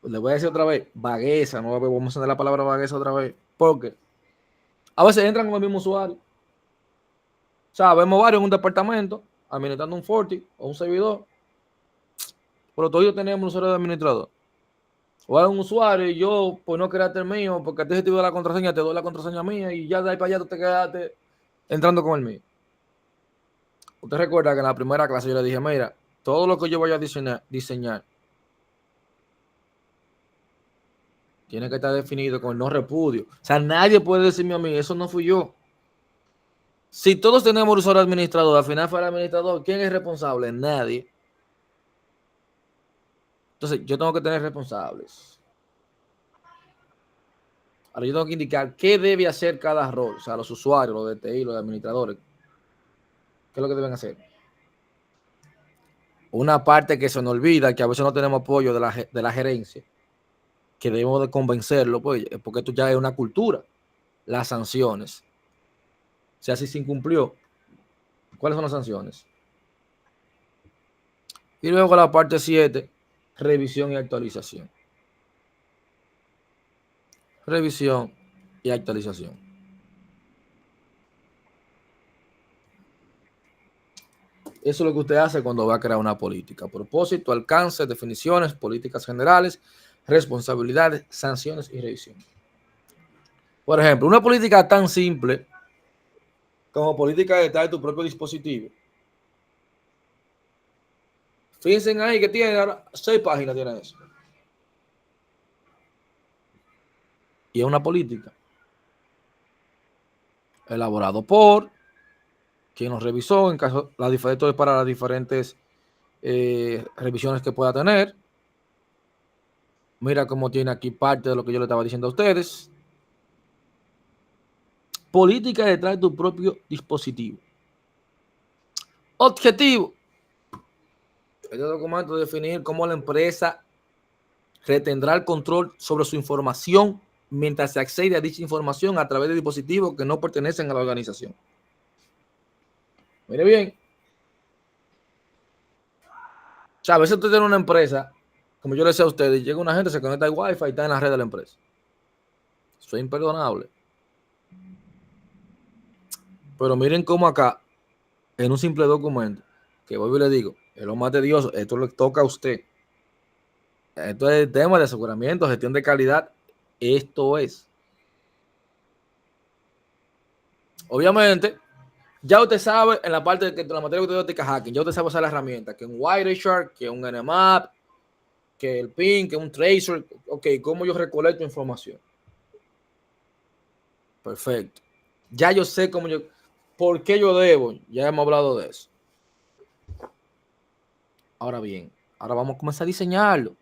Pues le voy a decir otra vez, vagueza, no vamos a usar la palabra vagueza otra vez. Porque a veces entran con el mismo usuario. O sea, vemos varios en un departamento administrando un Forti o un servidor. Pero todos tenemos un usuario de administrador. O hay un usuario y yo, pues no creaste el mío, porque a ti se te dio la contraseña, te doy la contraseña mía y ya de ahí para allá tú te quedaste entrando con el mío. Usted recuerda que en la primera clase yo le dije, mira, todo lo que yo vaya a diseñar tiene que estar definido con el no repudio. O sea, nadie puede decirme a mí, eso no fui yo. Si todos tenemos usuario administrador, al final fue el administrador, ¿quién es responsable? Nadie. Entonces, yo tengo que tener responsables. Ahora, yo tengo que indicar qué debe hacer cada rol. O sea, los usuarios, los de TI, los de administradores. ¿Qué es lo que deben hacer? Una parte que se nos olvida, que a veces no tenemos apoyo de la gerencia, que debemos de convencerlo, pues, porque esto ya es una cultura. Las sanciones. O sea, si se incumplió, ¿cuáles son las sanciones? Y luego la parte 7, revisión y actualización. Revisión y actualización. Eso es lo que usted hace cuando va a crear una política. Propósito, alcance, definiciones, políticas generales, responsabilidades, sanciones y revisión. Por ejemplo, una política tan simple como política de estar en tu propio dispositivo. Fíjense ahí que tiene ahora 6 páginas, tiene eso. Y es una política elaborado por quien nos revisó en caso para las diferentes revisiones que pueda tener. Mira cómo tiene aquí parte de lo que yo le estaba diciendo a ustedes. Política detrás de tu propio dispositivo. Objetivo. Este documento definir cómo la empresa retendrá el control sobre su información mientras se accede a dicha información a través de dispositivos que no pertenecen a la organización. Mire bien. O sea, a veces usted tiene una empresa, como yo le decía a ustedes, llega una gente, se conecta al Wi-Fi y está en la red de la empresa. Eso es imperdonable. Pero miren cómo acá, en un simple documento, que vuelvo y le digo, es lo más tedioso, esto le toca a usted. Esto es el tema de aseguramiento, gestión de calidad. Esto es. Obviamente, ya usted sabe en la parte de la materia de hacking, ya usted sabe usar la herramienta, que un Wireshark, que un Nmap, que el PIN, que un Tracer. Ok, ¿cómo yo recolecto información? Perfecto. Ya yo sé cómo yo, por qué yo debo, ya hemos hablado de eso. Ahora bien, ahora vamos a comenzar a diseñarlo.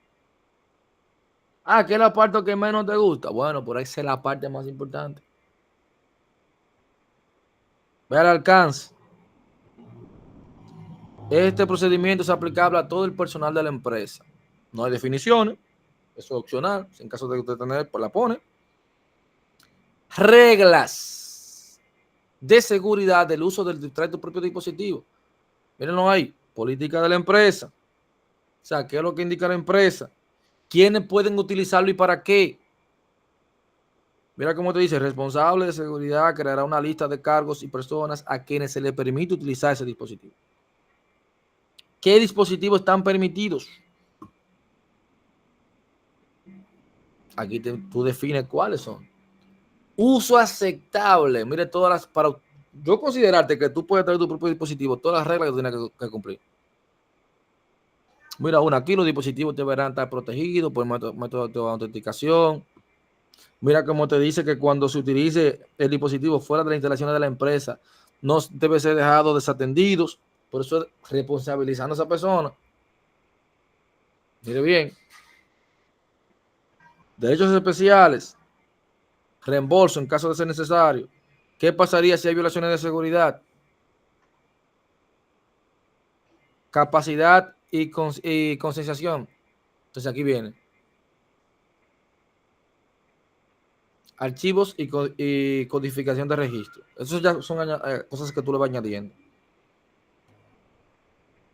Ah, ¿qué es la parte que menos te gusta? Bueno, por ahí es la parte más importante. Ve al alcance. Este procedimiento es aplicable a todo el personal de la empresa. No hay definiciones. Eso es opcional. En caso de que usted tenga, pues la pone. Reglas de seguridad del uso del propio dispositivo. Mírenlo ahí. Política de la empresa. O sea, ¿qué es lo que indica la empresa? ¿Quiénes pueden utilizarlo y para qué? Mira cómo te dice, responsable de seguridad creará una lista de cargos y personas a quienes se le permite utilizar ese dispositivo. ¿Qué dispositivos están permitidos? Aquí tú defines cuáles son. Uso aceptable. Mire todas las, para yo considerarte que tú puedes traer tu propio dispositivo, todas las reglas que tú tienes que cumplir. Mira, aquí los dispositivos deberán estar protegidos por método de autenticación. Mira cómo te dice que cuando se utilice el dispositivo fuera de las instalaciones de la empresa, no debe ser dejado desatendidos. Por eso responsabilizando a esa persona. Mire bien. Derechos especiales. reembolso en caso de ser necesario. ¿Qué pasaría si hay violaciones de seguridad? Capacidad y concienciación. Entonces aquí viene. Archivos y codificación de registro. Esos ya son cosas que tú le vas añadiendo.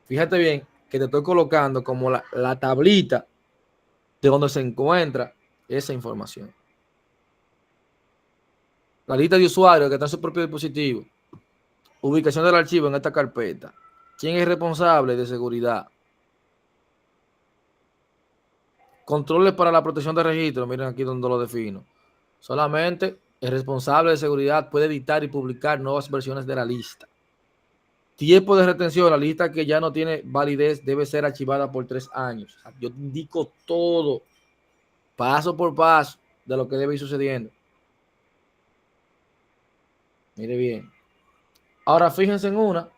Fíjate bien que te estoy colocando como la tablita de donde se encuentra esa información. La lista de usuarios que está en su propio dispositivo. Ubicación del archivo en esta carpeta. ¿Quién es responsable de seguridad? Controles para la protección de registro. Miren aquí donde lo defino. Solamente el responsable de seguridad puede editar y publicar nuevas versiones de la lista. Tiempo de retención. La lista que ya no tiene validez debe ser archivada por 3 años. Yo te indico todo, paso por paso, de lo que debe ir sucediendo. Mire bien. Ahora fíjense en una.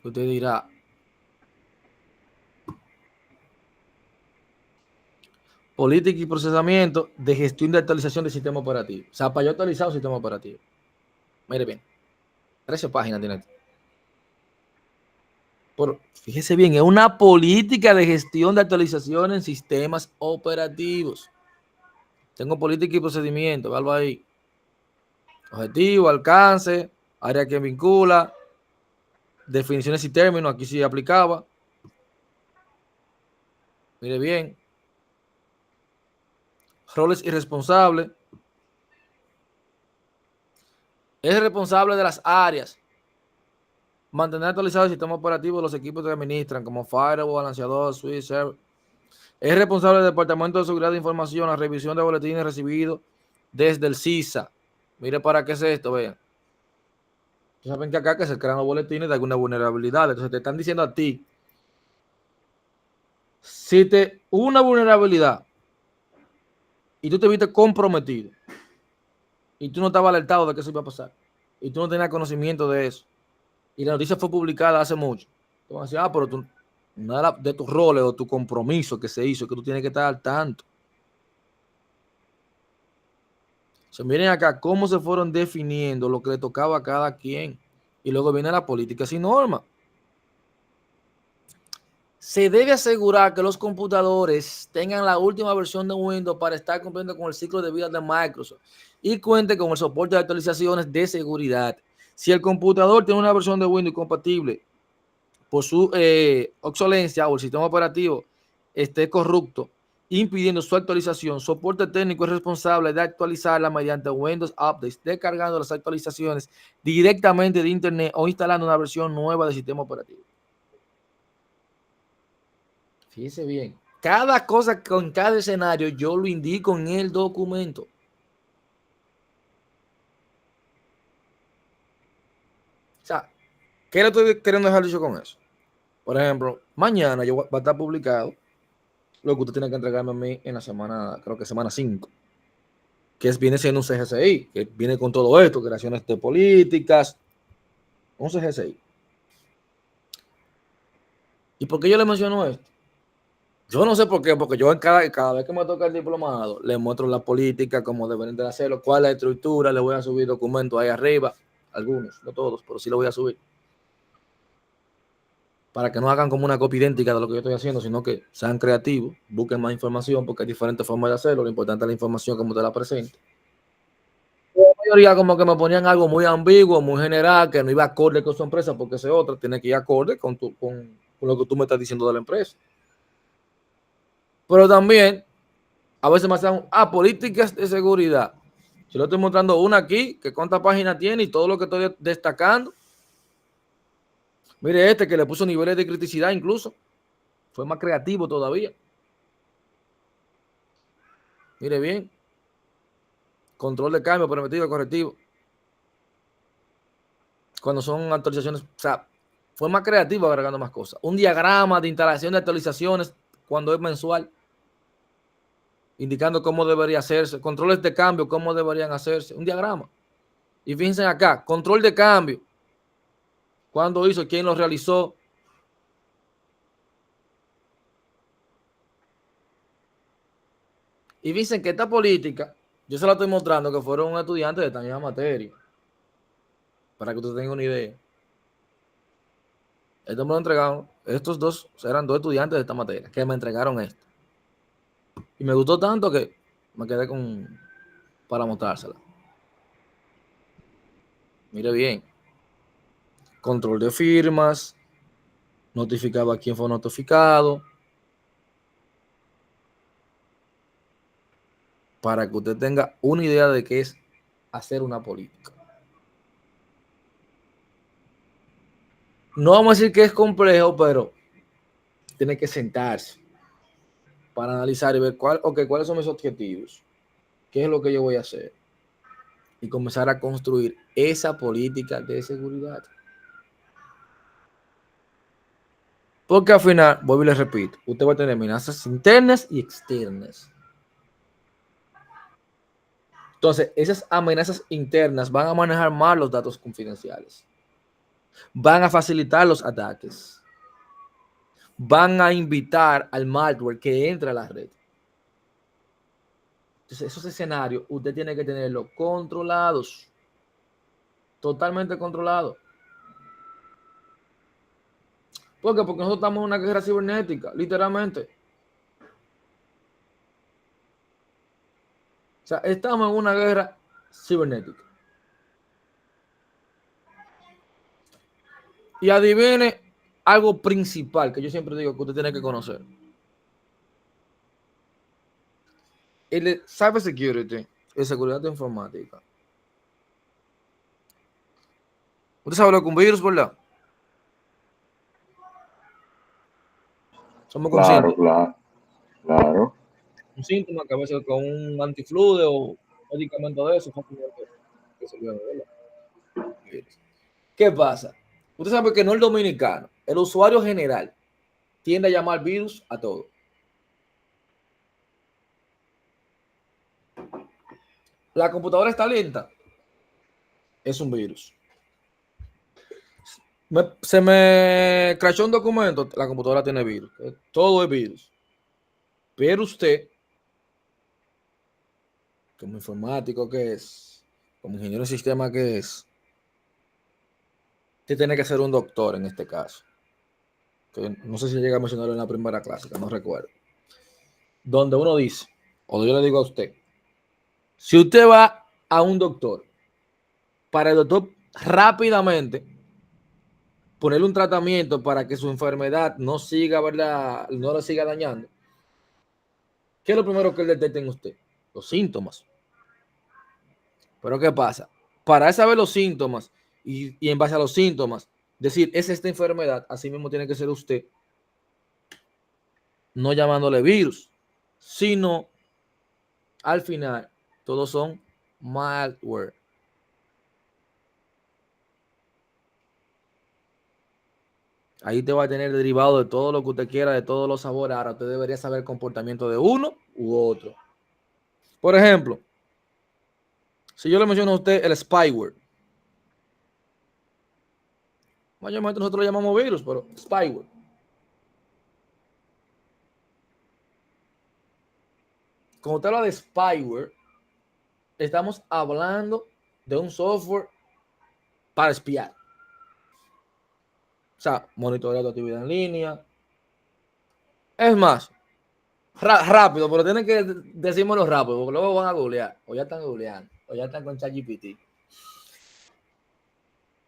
Usted dirá, política y procesamiento de gestión de actualización del sistema operativo. O sea, para yo actualizar un sistema operativo. Mire bien. 13 páginas tiene. Fíjese bien, es una política de gestión de actualización en sistemas operativos. Tengo política y procedimiento, algo ahí. Objetivo, alcance, área que vincula, definiciones y términos, aquí sí aplicaba. Mire bien. Roles y responsables. Es responsable de las áreas. Mantener actualizado el sistema operativo de los equipos que administran, como firewall, balanceador, switch, server. Es responsable del Departamento de Seguridad de Información, la revisión de boletines recibidos desde el CISA. Mire para qué es esto, vean. Saben que acá que se crean los boletines de alguna vulnerabilidad. Entonces te están diciendo a ti, si te hubo una vulnerabilidad y tú te viste comprometido y tú no estabas alertado de que eso iba a pasar y tú no tenías conocimiento de eso y la noticia fue publicada hace mucho, te van a decir, pero tú, nada de tus roles o tu compromiso que se hizo, que tú tienes que estar al tanto. Se miren acá cómo se fueron definiendo lo que le tocaba a cada quien. Y luego viene la política sin norma. Se debe asegurar que los computadores tengan la última versión de Windows para estar cumpliendo con el ciclo de vida de Microsoft y cuente con el soporte de actualizaciones de seguridad. Si el computador tiene una versión de Windows compatible por su obsolencia o el sistema operativo esté corrupto, impidiendo su actualización, soporte técnico es responsable de actualizarla mediante Windows Updates, descargando las actualizaciones directamente de Internet o instalando una versión nueva del sistema operativo. Fíjese bien, cada cosa con cada escenario yo lo indico en el documento. O sea, ¿qué le estoy queriendo dejar dicho con eso? Por ejemplo, mañana va a estar publicado lo que usted tiene que entregarme a mí en la semana, creo que semana 5, que viene siendo un CGCI, que viene con todo esto, creaciones de políticas, un CGCI. ¿Y por qué yo le menciono esto? Yo no sé por qué, porque yo cada vez que me toca el diplomado, le muestro la política, cómo deberían de hacerlo, cuál es la estructura, le voy a subir documentos ahí arriba, algunos, no todos, pero sí lo voy a subir. Para que no hagan como una copia idéntica de lo que yo estoy haciendo, sino que sean creativos, busquen más información, porque hay diferentes formas de hacerlo, lo importante es la información como te la presento. La mayoría como que me ponían algo muy ambiguo, muy general, que no iba acorde con su empresa, porque ese otro tiene que ir acorde con lo que tú me estás diciendo de la empresa. Pero también, a veces me hacen políticas de seguridad. Yo le estoy mostrando una aquí, que cuántas páginas tiene y todo lo que estoy destacando. Mire este que le puso niveles de criticidad incluso. Fue más creativo todavía. Mire bien. Control de cambio, preventivo, correctivo. Cuando son actualizaciones, o sea, fue más creativo agregando más cosas. Un diagrama de instalación de actualizaciones cuando es mensual, indicando cómo debería hacerse. Controles de cambio, cómo deberían hacerse. Un diagrama. Y fíjense acá, control de cambio. ¿Cuándo hizo? ¿Quién lo realizó? Y dicen que esta política, yo se la estoy mostrando que fueron estudiantes de esta misma materia. Para que usted tenga una idea. Esto me lo entregaron, estos dos eran dos estudiantes de esta materia que me entregaron esto. Y me gustó tanto que me quedé para mostrársela. Mire bien. Control de firmas. Notificaba a quién fue notificado. Para que usted tenga una idea de qué es hacer una política. No vamos a decir que es complejo, pero tiene que sentarse para analizar y ver cuáles son mis objetivos, qué es lo que yo voy a hacer y comenzar a construir esa política de seguridad. Porque al final, vuelvo y les repito, usted va a tener amenazas internas y externas. Entonces, esas amenazas internas van a manejar más los datos confidenciales. Van a facilitar los ataques. Van a invitar al malware que entre a la red. Entonces, esos escenarios usted tiene que tenerlos controlados. Totalmente controlados. ¿Por qué? Porque nosotros estamos en una guerra cibernética, literalmente. O sea, estamos en una guerra cibernética. Y adivine algo principal que yo siempre digo que usted tiene que conocer. El cybersecurity es seguridad informática. Usted sabe lo que es un virus, ¿verdad? Somos conscientes. Claro. Un síntoma que a veces con un antiflude o medicamento de eso que se olvida, ¿verdad? ¿Qué pasa? Usted sabe que no el dominicano, el usuario general tiende a llamar virus a todo. La computadora está lenta, es un virus. Se me crashó un documento, la computadora tiene virus. Todo es virus. Pero usted, como informático que es, como ingeniero de sistema que es, usted tiene que ser un doctor en este caso. Que no sé si llega a mencionarlo en la primera clase, que no recuerdo. Donde uno dice, o yo le digo a usted, si usted va a un doctor, para el doctor rápidamente ponerle un tratamiento para que su enfermedad no siga, ¿verdad? No le siga dañando. ¿Qué es lo primero que él detecta en usted? Los síntomas. Pero ¿qué pasa? Para saber los síntomas y en base a los síntomas, decir, es esta enfermedad, así mismo tiene que ser usted, no llamándole virus, sino al final, todos son malware. Ahí te va a tener derivado de todo lo que usted quiera, de todos los sabores. Ahora usted debería saber el comportamiento de uno u otro. Por ejemplo, si yo le menciono a usted el spyware, mayormente nosotros lo llamamos virus, pero spyware. Cuando usted habla de spyware, estamos hablando de un software para espiar. O sea, monitorear tu actividad en línea. Es más, rápido, pero tienen que decírmelo rápido, porque luego van a googlear. O ya están googleando, o ya están con ChatGPT.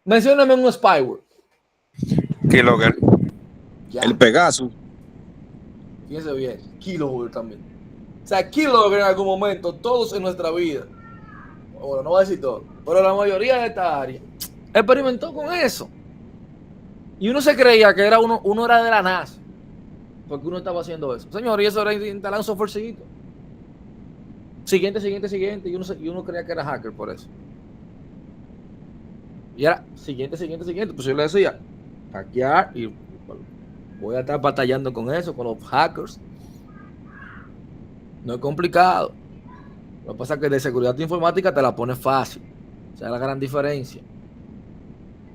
Mencióname un spyware. Keylogger. Ya. El Pegasus. Fíjense bien, Keylogger también. O sea, Keylogger en algún momento, todos en nuestra vida, bueno, no voy a decir todo, pero la mayoría de esta área experimentó con eso. Y uno se creía que era uno era de la NASA, porque uno estaba haciendo eso. Señor, y eso era instalar un softwarecito. Siguiente, y uno creía que era hacker por eso. Y era siguiente. Pues yo le decía, hackear, y voy a estar batallando con eso, con los hackers. No es complicado. Lo que pasa es que de seguridad informática te la pone fácil. O sea, la gran diferencia.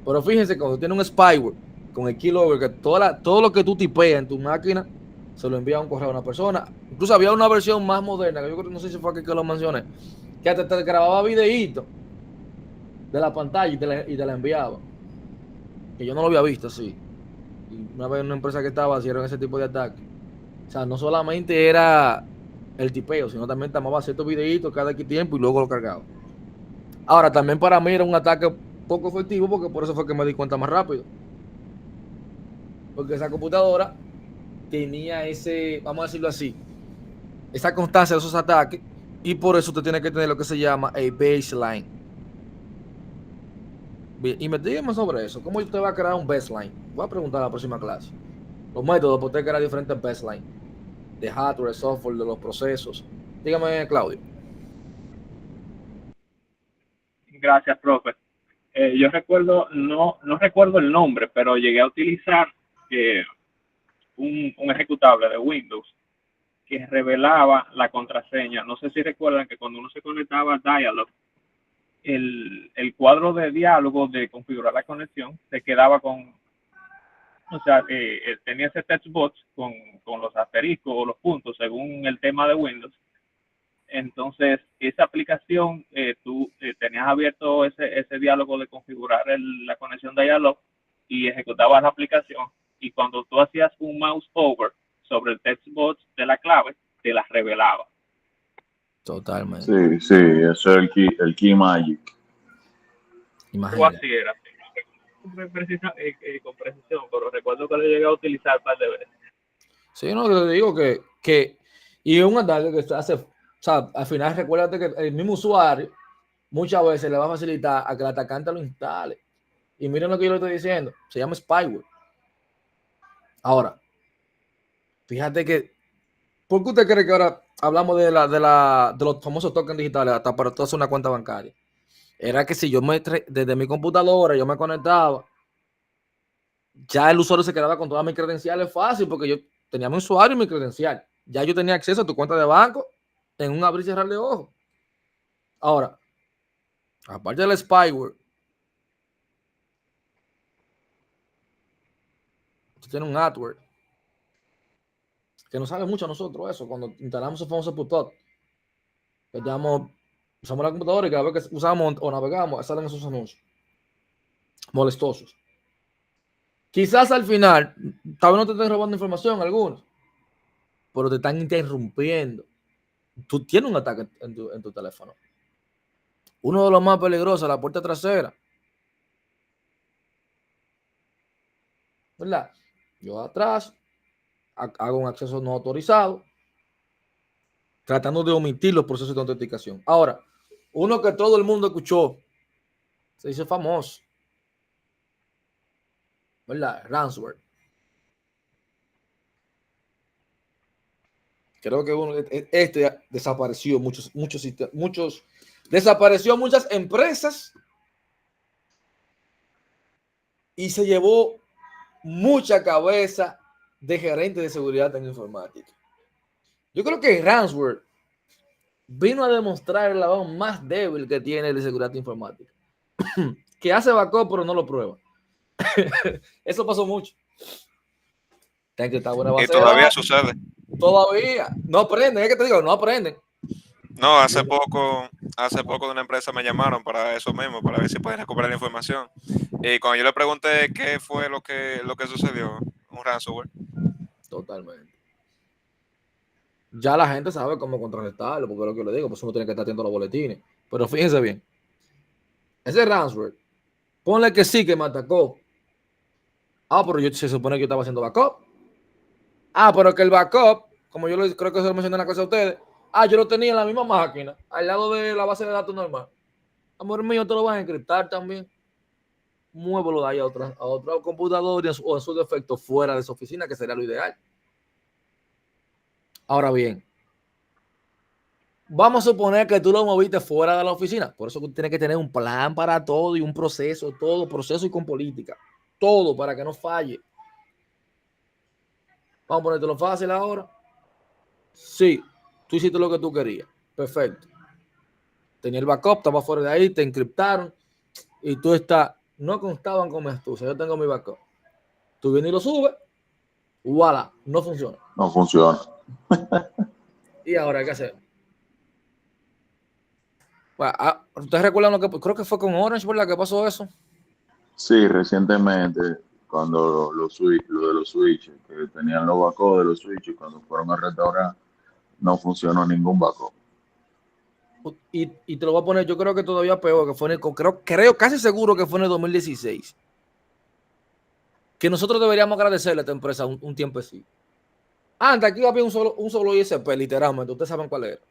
Pero fíjense, cuando tiene un spyware con el keylogger, que todo lo que tú tipeas en tu máquina se lo envía a un correo a una persona, Incluso había una versión más moderna, que yo creo, no sé si fue aquí que lo mencioné, que hasta te grababa videíto de la pantalla y te la enviaba. Que yo no lo había visto así. Y una vez en una empresa que estaba hicieron ese tipo de ataque. O sea, no solamente era el tipeo, sino también tomaba ciertos videitos cada X tiempo y luego lo cargaba. Ahora, también para mí era un ataque poco efectivo porque por eso fue que me di cuenta más rápido. Porque esa computadora tenía ese, vamos a decirlo así, esa constancia de esos ataques y por eso usted tiene que tener lo que se llama a baseline. Bien, investígueme sobre eso. ¿Cómo usted va a crear un baseline? Voy a preguntar a la próxima clase. Los métodos para usted crear diferentes baseline de hardware, de software, de los procesos. Dígame, Claudio. Gracias, profe. Yo recuerdo, no recuerdo el nombre, pero llegué a utilizar un ejecutable de Windows que revelaba la contraseña. No sé si recuerdan que cuando uno se conectaba a Dialog, el cuadro de diálogo de configurar la conexión se quedaba con, o sea, tenía ese text box con los asteriscos o los puntos según el tema de Windows. Entonces, esa aplicación, tú tenías abierto ese diálogo de configurar la conexión de Dialog y ejecutabas la aplicación. Y cuando tú hacías un mouse over sobre el text box de la clave, te la revelaba. Totalmente. Sí, sí, eso es el key magic. O Imagínate. así era. Con precisión, pero recuerdo que lo llegué a utilizar un par de veces. Sí, no, te digo que y es un ataque que se hace, o sea, al final recuérdate que el mismo usuario muchas veces le va a facilitar a que el atacante lo instale. Y miren lo que yo le estoy diciendo, se llama spyware. Ahora, fíjate que, ¿por qué usted cree que ahora hablamos de los famosos tokens digitales hasta para toda una cuenta bancaria? Era que si yo desde mi computadora yo me conectaba, ya el usuario se quedaba con todas mis credenciales fácil porque yo tenía mi usuario y mi credencial. Ya yo tenía acceso a tu cuenta de banco en un abrir y cerrar de ojos. Ahora, aparte del spyware, tú tienes un adware que nos sale mucho a nosotros eso cuando instalamos el famoso Putot. Que usamos la computadora y cada vez que usamos o navegamos salen esos anuncios molestosos. Quizás al final, tal vez no te estén robando información algunos, pero te están interrumpiendo. Tú tienes un ataque en tu teléfono. Uno de los más peligrosos, la puerta trasera. ¿Verdad? Yo atrás hago un acceso no autorizado, tratando de omitir los procesos de autenticación. Ahora, uno que todo el mundo escuchó, se dice famoso, ¿verdad? Ransomware. Creo que este desapareció desapareció muchas empresas y se llevó mucha cabeza de gerente de seguridad en informática. Yo creo que ransomware vino a demostrar el lado más débil que tiene de seguridad informática. Que hace backup pero no lo prueba. Eso pasó mucho. Y todavía sucede. Todavía. No aprenden, es que te digo, no aprenden. No, hace poco de una empresa me llamaron para eso mismo, para ver si pueden recuperar la información. Y cuando yo le pregunté qué fue lo que sucedió, un ransomware. Totalmente. Ya la gente sabe cómo contrarrestarlo, porque es lo que le digo, pues uno tiene que estar atento a los boletines. Pero fíjense bien, ese ransomware, ponle que sí que me atacó. Pero se supone que yo estaba haciendo backup. Pero que el backup, como yo creo que se lo mencioné en la clase a ustedes, yo lo tenía en la misma máquina, al lado de la base de datos normal. Amor mío, te lo van a encriptar también. Muévelo de ahí a otro computador o en su defecto fuera de su oficina, que sería lo ideal. Ahora bien, vamos a suponer que tú lo moviste fuera de la oficina. Por eso tú tienes que tener un plan para todo y un proceso, todo proceso y con política. Todo para que no falle. Vamos a ponértelo fácil ahora. Sí, tú hiciste lo que tú querías. Perfecto. Tenía el backup, estaba fuera de ahí, te encriptaron y tú no constaban como astucia. Yo tengo mi backup. Tú vienes y lo subes. Voilà, no funciona. No funciona. ¿Y ahora qué hacer? Bueno, ¿ustedes recuerdan lo que creo que fue con Orange, ¿verdad? ¿Qué pasó eso? Sí, recientemente, cuando lo de los switches, que tenían los backups de los switches, cuando fueron al restaurante, no funcionó ningún backup. Y te lo voy a poner, yo creo que todavía peor, que fue creo casi seguro que fue en el 2016. Que nosotros deberíamos agradecerle a esta empresa un tiempo así. Antes aquí había un solo ISP, literalmente, ustedes saben cuál era.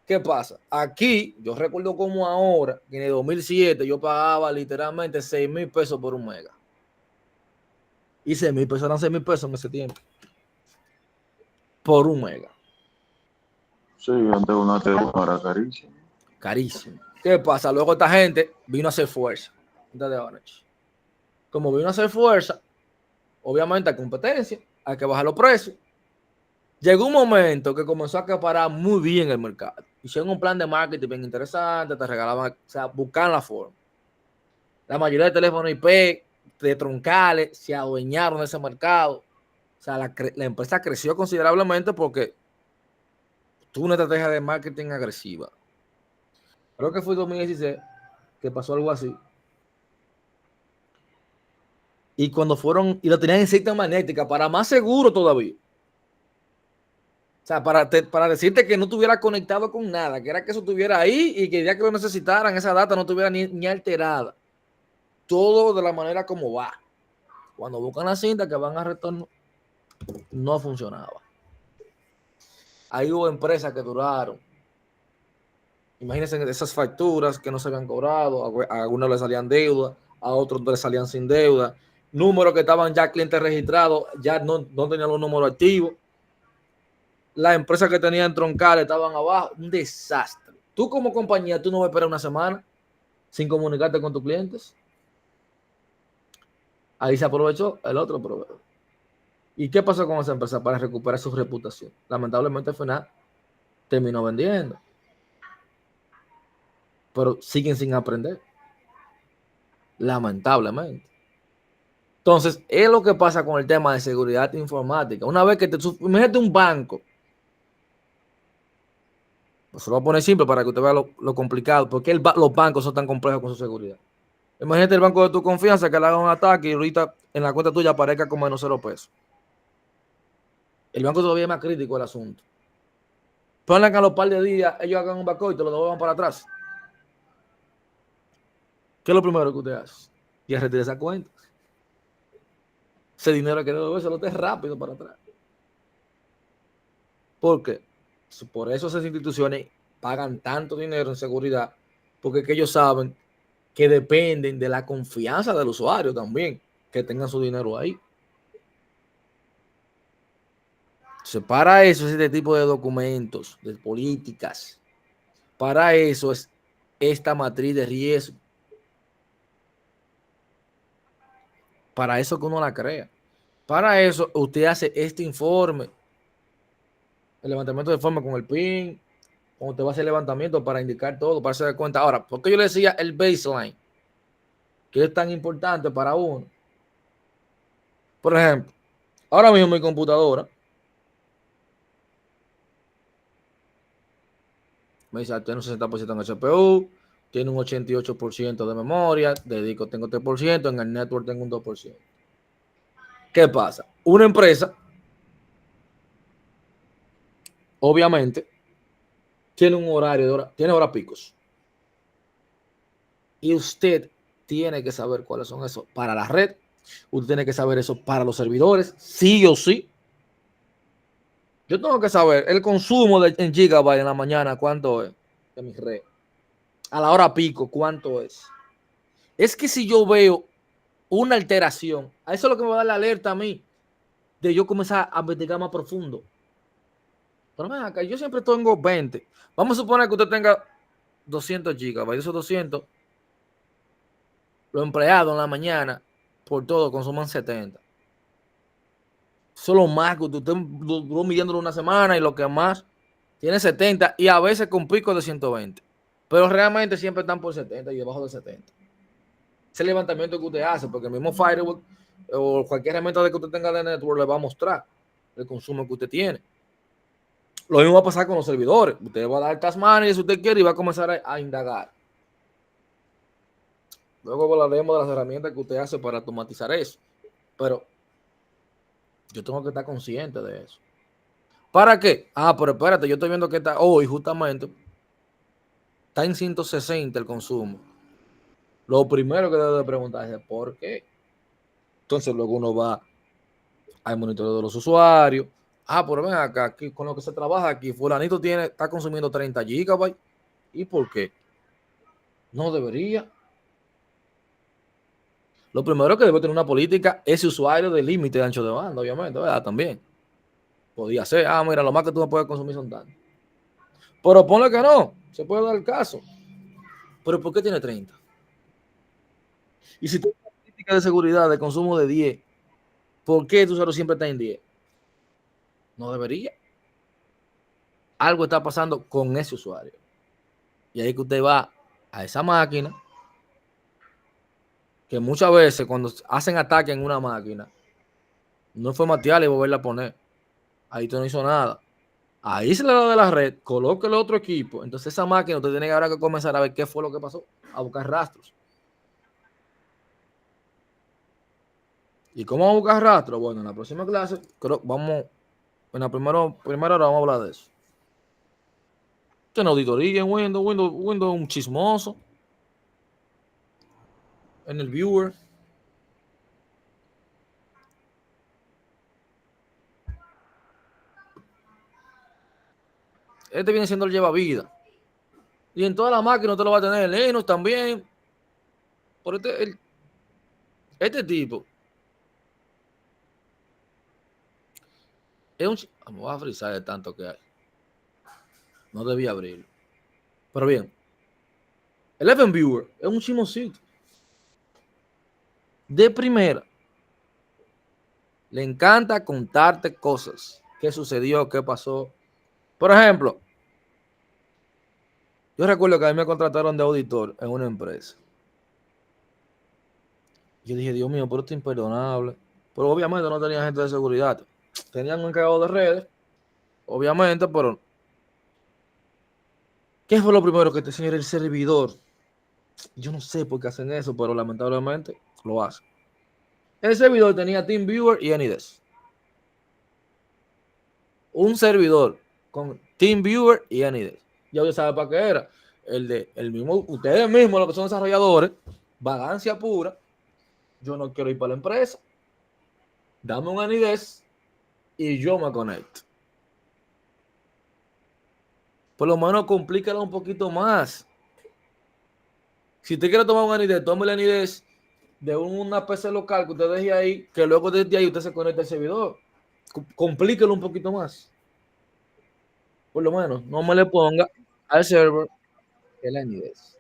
¿Qué pasa? Aquí, yo recuerdo como ahora, que en el 2007 yo pagaba literalmente 6,000 pesos por un mega. Y 6,000 pesos eran 6,000 pesos en ese tiempo. Por un mega. Sí, antes una teléfono era carísimo. Carísimo. ¿Qué pasa? Luego esta gente vino a hacer fuerza. Como vino a hacer fuerza, obviamente hay competencia, hay que bajar los precios. Llegó un momento que comenzó a acaparar muy bien el mercado. Hicieron un plan de marketing bien interesante, te regalaban, o sea, buscaban la forma. La mayoría de teléfonos IP, de troncales, se adueñaron de ese mercado. O sea, la empresa creció considerablemente porque tuvo una estrategia de marketing agresiva. Creo que fue en 2016 que pasó algo así. Y cuando fueron, y lo tenían en cinta magnética, para más seguro todavía. O sea, para decirte que no estuviera conectado con nada, que era que eso estuviera ahí y que el día que lo necesitaran, esa data no estuviera ni alterada. Todo de la manera como va. Cuando buscan la cinta que van a retorno, no funcionaba. Ahí hubo empresas que duraron. Imagínense esas facturas que no se habían cobrado, a algunos le salían deuda, a otros le salían sin deuda. Números que estaban ya clientes registrados, ya no tenían los números activos. Las empresas que tenían troncales estaban abajo. Un desastre. Tú como compañía, tú no vas a esperar una semana sin comunicarte con tus clientes. Ahí se aprovechó el otro proveedor. ¿Y qué pasó con esa empresa para recuperar su reputación? Lamentablemente al final terminó vendiendo. Pero siguen sin aprender. Lamentablemente. Entonces, es lo que pasa con el tema de seguridad informática. Una vez que imagínate un banco. Pues se lo voy a poner simple para que usted vea lo complicado. Porque los bancos son tan complejos con su seguridad. Imagínate el banco de tu confianza que le haga un ataque y ahorita en la cuenta tuya aparezca con menos 0 pesos. El banco todavía es más crítico el asunto. Ponle que a los par de días ellos hagan un backup y te lo devuelvan para atrás. ¿Qué es lo primero que usted hace? Y retira esa cuenta. Ese dinero que debe se lo esté rápido para atrás. ¿Por qué? Por eso esas instituciones pagan tanto dinero en seguridad, porque es que ellos saben que dependen de la confianza del usuario también, que tengan su dinero ahí. Entonces, para eso es este tipo de documentos, de políticas. Para eso es esta matriz de riesgo. Para eso que uno la crea. Para eso usted hace este informe, el levantamiento de forma con el PIN, cuando usted va a hacer el levantamiento para indicar todo, para hacer cuenta. Ahora, ¿por qué yo le decía el baseline? Que es tan importante para uno. Por ejemplo, ahora mismo mi computadora me dice, tiene un 60% en CPU, tiene un 88% de memoria, de disco tengo 3%, en el network tengo un 2%. ¿Qué pasa? Una empresa, obviamente, tiene un horario de hora, tiene horas picos. Y usted tiene que saber cuáles son esos para la red. Usted tiene que saber eso para los servidores, sí o sí. Yo tengo que saber el consumo en gigabyte en la mañana, cuánto es de mi red. A la hora pico, cuánto es. Es que si yo veo una alteración, a eso es lo que me va a dar la alerta a mí, de yo comenzar a investigar más profundo. Pero ven acá, yo siempre tengo 20. Vamos a suponer que usted tenga 200 gigabytes. Esos 200, los empleados en la mañana, por todo, consuman 70. Solo más que usted duró midiéndolo una semana y lo que más tiene 70 y a veces con pico de 120. Pero realmente siempre están por 70 y debajo de 70. Ese levantamiento que usted hace, porque el mismo Firewall o cualquier herramienta que usted tenga de network le va a mostrar el consumo que usted tiene. Lo mismo va a pasar con los servidores. Usted va a dar task manager si usted quiere y va a comenzar a indagar. Luego hablaremos de las herramientas que usted hace para automatizar eso. Pero yo tengo que estar consciente de eso. ¿Para qué? Pero espérate, yo estoy viendo que está hoy justamente está en 160 el consumo. Lo primero que debe de preguntarse es ¿por qué? Entonces luego uno va al monitoreo de los usuarios. Pero ven acá, aquí, con lo que se trabaja aquí, fulanito está consumiendo 30 gigabytes. ¿Y por qué? No debería. Lo primero que debe tener una política ese usuario de límite de ancho de banda, obviamente, ¿verdad? También. Podía ser, mira, lo más que tú no puedes consumir son tantos. Pero ponle que no, se puede dar el caso. Pero ¿por qué tiene 30? Y si tú tienes una política de seguridad de consumo de 10, ¿por qué tu usuario siempre está en 10? No debería. Algo está pasando con ese usuario. Y ahí que usted va a esa máquina, que muchas veces cuando hacen ataque en una máquina, no fue formatearla y volverla a poner. Ahí usted no hizo nada. Ahí se le da de la red, coloque el otro equipo. Entonces esa máquina usted tiene ahora que comenzar a ver qué fue lo que pasó, a buscar rastros. ¿Y cómo vamos a buscar rastros? Bueno, en la próxima clase, en la primera hora vamos a hablar de eso. Tiene auditoría en Windows un chismoso. En el viewer. Este viene siendo el lleva vida. Y en toda la máquina usted lo va a tener. Linux también. Por este tipo. Es me voy a frizar de tanto que hay. No debía abrirlo. Pero bien. El Event Viewer es un chismosito. De primera. Le encanta contarte cosas. ¿Qué sucedió? ¿Qué pasó? Por ejemplo. Yo recuerdo que a mí me contrataron de auditor en una empresa. Yo dije, Dios mío, pero esto es imperdonable. Pero obviamente no tenía gente de seguridad. Tenían un encargado de redes, obviamente, pero ¿qué fue lo primero que te enseñó el servidor? Yo no sé por qué hacen eso, pero lamentablemente lo hacen. El servidor tenía TeamViewer y AnyDesk. Un servidor con TeamViewer y AnyDesk. Ya usted sabe para qué era. El mismo, ustedes mismos, los que son desarrolladores, vagancia pura. Yo no quiero ir para la empresa. Dame un AnyDesk y yo me conecto. Por lo menos complícalo un poquito más. Si usted quiere tomar un AnyDesk, tome el AnyDesk de una PC local que usted deje ahí, que luego desde ahí usted se conecte al servidor. Complíquelo un poquito más. Por lo menos, no me le ponga al server el AnyDesk.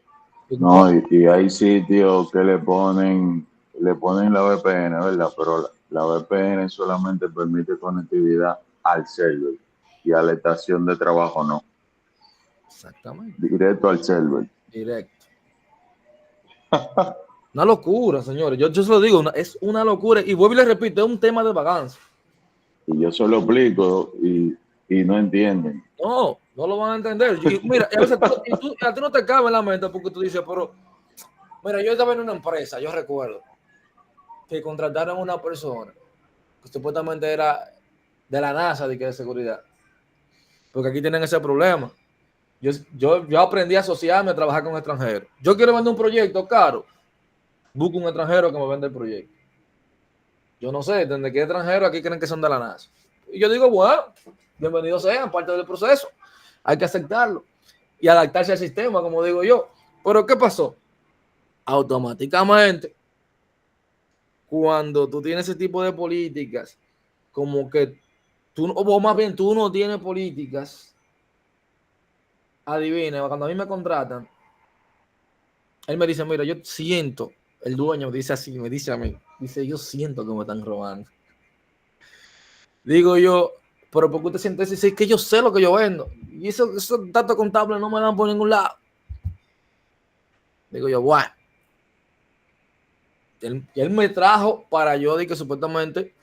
No, y hay sitios que le ponen la VPN, ¿verdad? Pero la VPN solamente permite conectividad al server y a la estación de trabajo no. Exactamente. Directo al server. Directo. Una locura, señores. Yo se lo digo, es una locura. Y vuelvo y le repito, es un tema de vagancia. Y yo se lo explico y no entienden. No lo van a entender. Mira, a veces a ti no te cabe en la mente porque tú dices, pero mira, yo estaba en una empresa, yo recuerdo, que contrataron a una persona que supuestamente era de la NASA de seguridad. Porque aquí tienen ese problema. Yo aprendí a asociarme a trabajar con extranjeros. Yo quiero vender un proyecto caro. Busco un extranjero que me venda el proyecto. Yo no sé, desde qué extranjero aquí creen que son de la NASA. Y yo digo, bueno, bienvenidos sean, parte del proceso. Hay que aceptarlo y adaptarse al sistema, como digo yo. Pero ¿qué pasó? Automáticamente, cuando tú tienes ese tipo de políticas, como que tú, o más bien tú no tienes políticas, adivina, cuando a mí me contratan, él me dice, mira, yo siento, el dueño dice así, me dice a mí, dice, yo siento que me están robando. Digo yo, pero ¿por qué usted siente eso? Dice, que yo sé lo que yo vendo. Y esos datos contables no me dan por ningún lado. Digo yo, bueno. Él me trajo para yo de que supuestamente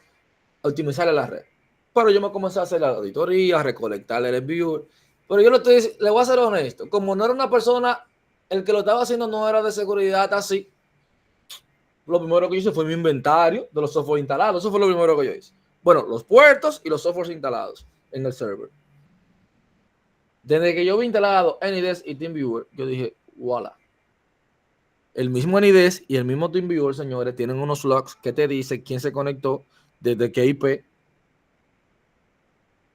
optimizarle la red. Pero yo me comencé a hacer la auditoría, a recolectar el viewer. Pero yo le voy a ser honesto, como no era una persona, el que lo estaba haciendo no era de seguridad así, lo primero que yo hice fue mi inventario de los software instalados. Eso fue lo primero que yo hice. Bueno, los puertos y los softwares instalados en el server. Desde que yo vi instalado AnyDesk y TeamViewer, yo dije, voilà. El mismo AnyDesk y el mismo TeamViewer, señores, tienen unos logs que te dicen quién se conectó, desde qué IP.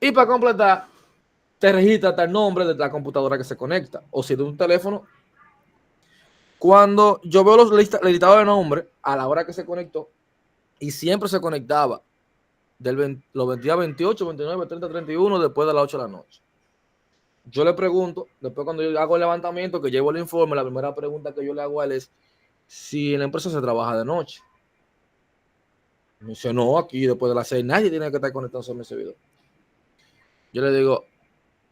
Y para completar, te registra hasta el nombre de la computadora que se conecta. O si de un teléfono. Cuando yo veo el listado de nombres a la hora que se conectó, y siempre se conectaba los días 28, 29, 30, 31, después de las 8 de la noche. Yo le pregunto, después cuando yo hago el levantamiento, que llevo el informe, la primera pregunta que yo le hago a él es si en la empresa se trabaja de noche. Me dice, no, aquí después de las 6 nadie tiene que estar conectándose a mi servidor. Yo le digo,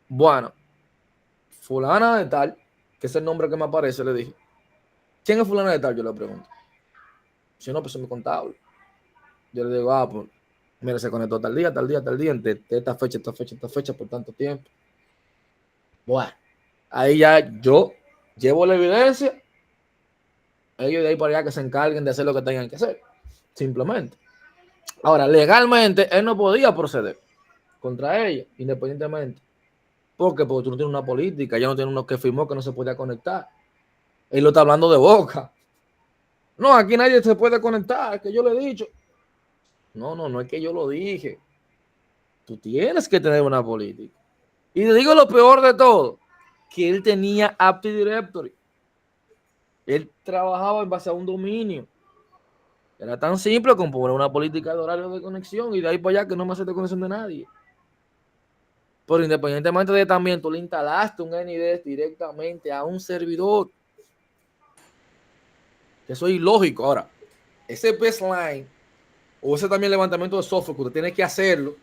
bueno, fulana de tal, que es el nombre que me aparece, le dije, ¿quién es fulana de tal? Yo le pregunto. Si no, pues es mi contable. Yo le digo, pues, mira, se conectó tal día, entre esta fecha, por tanto tiempo. Bueno, ahí ya yo llevo la evidencia, ellos de ahí para allá que se encarguen de hacer lo que tengan que hacer, simplemente. Ahora, legalmente, él no podía proceder contra ella, independientemente. Porque tú no tienes una política, ya no tiene uno que firmó que no se podía conectar. Él lo está hablando de boca. No, aquí nadie se puede conectar, que yo le he dicho. No es que yo lo dije. Tú tienes que tener una política. Y te digo lo peor de todo, que él tenía Active Directory. Él trabajaba en base a un dominio. Era tan simple como poner una política de horario de conexión y de ahí para allá que no me acepte conexión de nadie. Pero independientemente de también, tú le instalaste un AnyDesk directamente a un servidor. Eso es ilógico. Ahora, ese baseline o ese también levantamiento de software que usted tiene que hacerlo,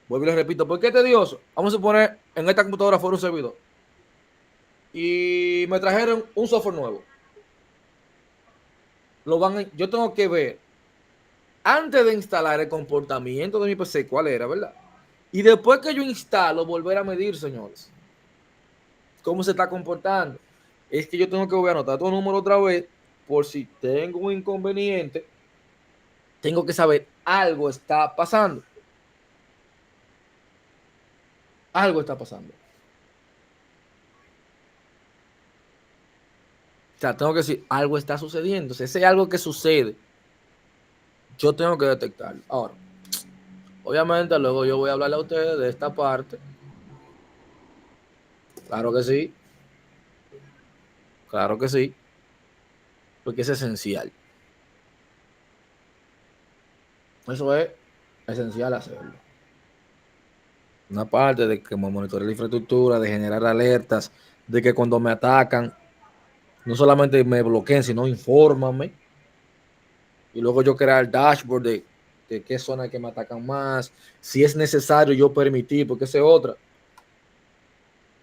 vuelvo y le repito, ¿por qué es tedioso? Vamos a suponer en esta computadora fuera un servidor y me trajeron un software nuevo. Yo tengo que ver antes de instalar el comportamiento de mi PC, cuál era, ¿verdad? Y después que yo instalo, volver a medir, señores, cómo se está comportando. Es que yo tengo que volver a anotar todo el número otra vez, por si tengo un inconveniente, tengo que saber algo está pasando. Algo está pasando. O sea, tengo que decir, algo está sucediendo. Si ese es algo que sucede, yo tengo que detectarlo. Ahora, obviamente, luego yo voy a hablarle a ustedes de esta parte. Claro que sí. Claro que sí. Porque es esencial. Eso es esencial hacerlo. Una parte de que me monitore la infraestructura, de generar alertas, de que cuando me atacan, no solamente me bloqueen, sino infórmame. Y luego yo crear el dashboard de qué zona que me atacan más, si es necesario yo permitir, porque esa es otra.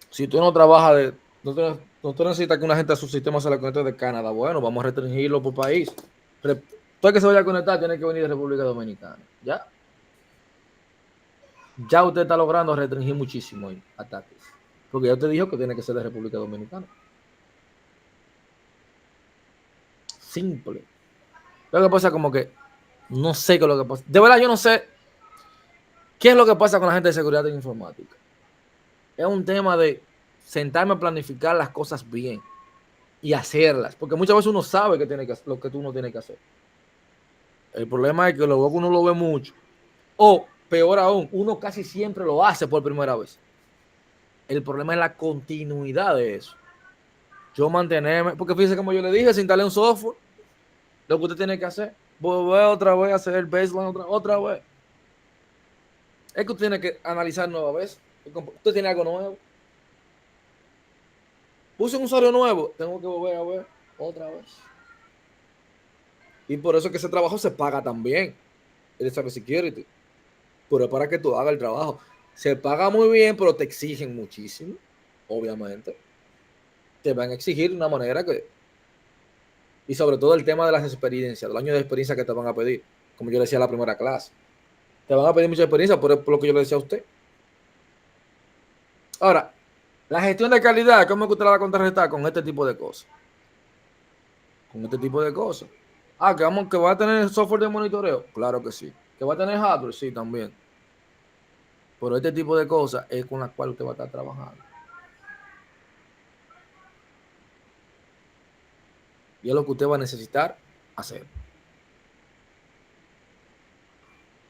Si tú no trabajas no tú necesitas que una gente a su sistema se le conecte de Canadá, bueno, vamos a restringirlo por país. Todo el que se vaya a conectar tiene que venir de República Dominicana. Ya usted está logrando restringir muchísimo ataques. Porque ya usted dijo que tiene que ser de República Dominicana. Simple. Lo que pasa como que no sé qué es lo que pasa. De verdad yo no sé qué es lo que pasa con la gente de seguridad de informática. Es un tema de sentarme a planificar las cosas bien y hacerlas. Porque muchas veces uno sabe que tiene que hacer lo que uno tiene que hacer. El problema es que luego uno lo ve mucho. O peor aún, uno casi siempre lo hace por primera vez. El problema es la continuidad de eso. Yo mantenerme, porque fíjese como yo le dije, se instalé un software, lo que usted tiene que hacer, volver otra vez a hacer el baseline otra vez. Es que usted tiene que analizar nueva vez. Usted tiene algo nuevo. Puse un usuario nuevo, tengo que volver a ver otra vez. Y por eso es que ese trabajo se paga también, el cybersecurity. Pero es para que tú hagas el trabajo. Se paga muy bien, pero te exigen muchísimo, obviamente. Te van a exigir de una manera que... Y sobre todo el tema de las experiencias, de los años de experiencia que te van a pedir, como yo decía en la primera clase. Te van a pedir mucha experiencia, por lo que yo le decía a usted. Ahora, la gestión de calidad, ¿cómo es que usted la va a contrarrestar? Con este tipo de cosas. Con este tipo de cosas. Que va a tener software de monitoreo. Claro que sí. Que va a tener hardware, sí, también. Pero este tipo de cosas es con las cuales usted va a estar trabajando. Y es lo que usted va a necesitar hacer.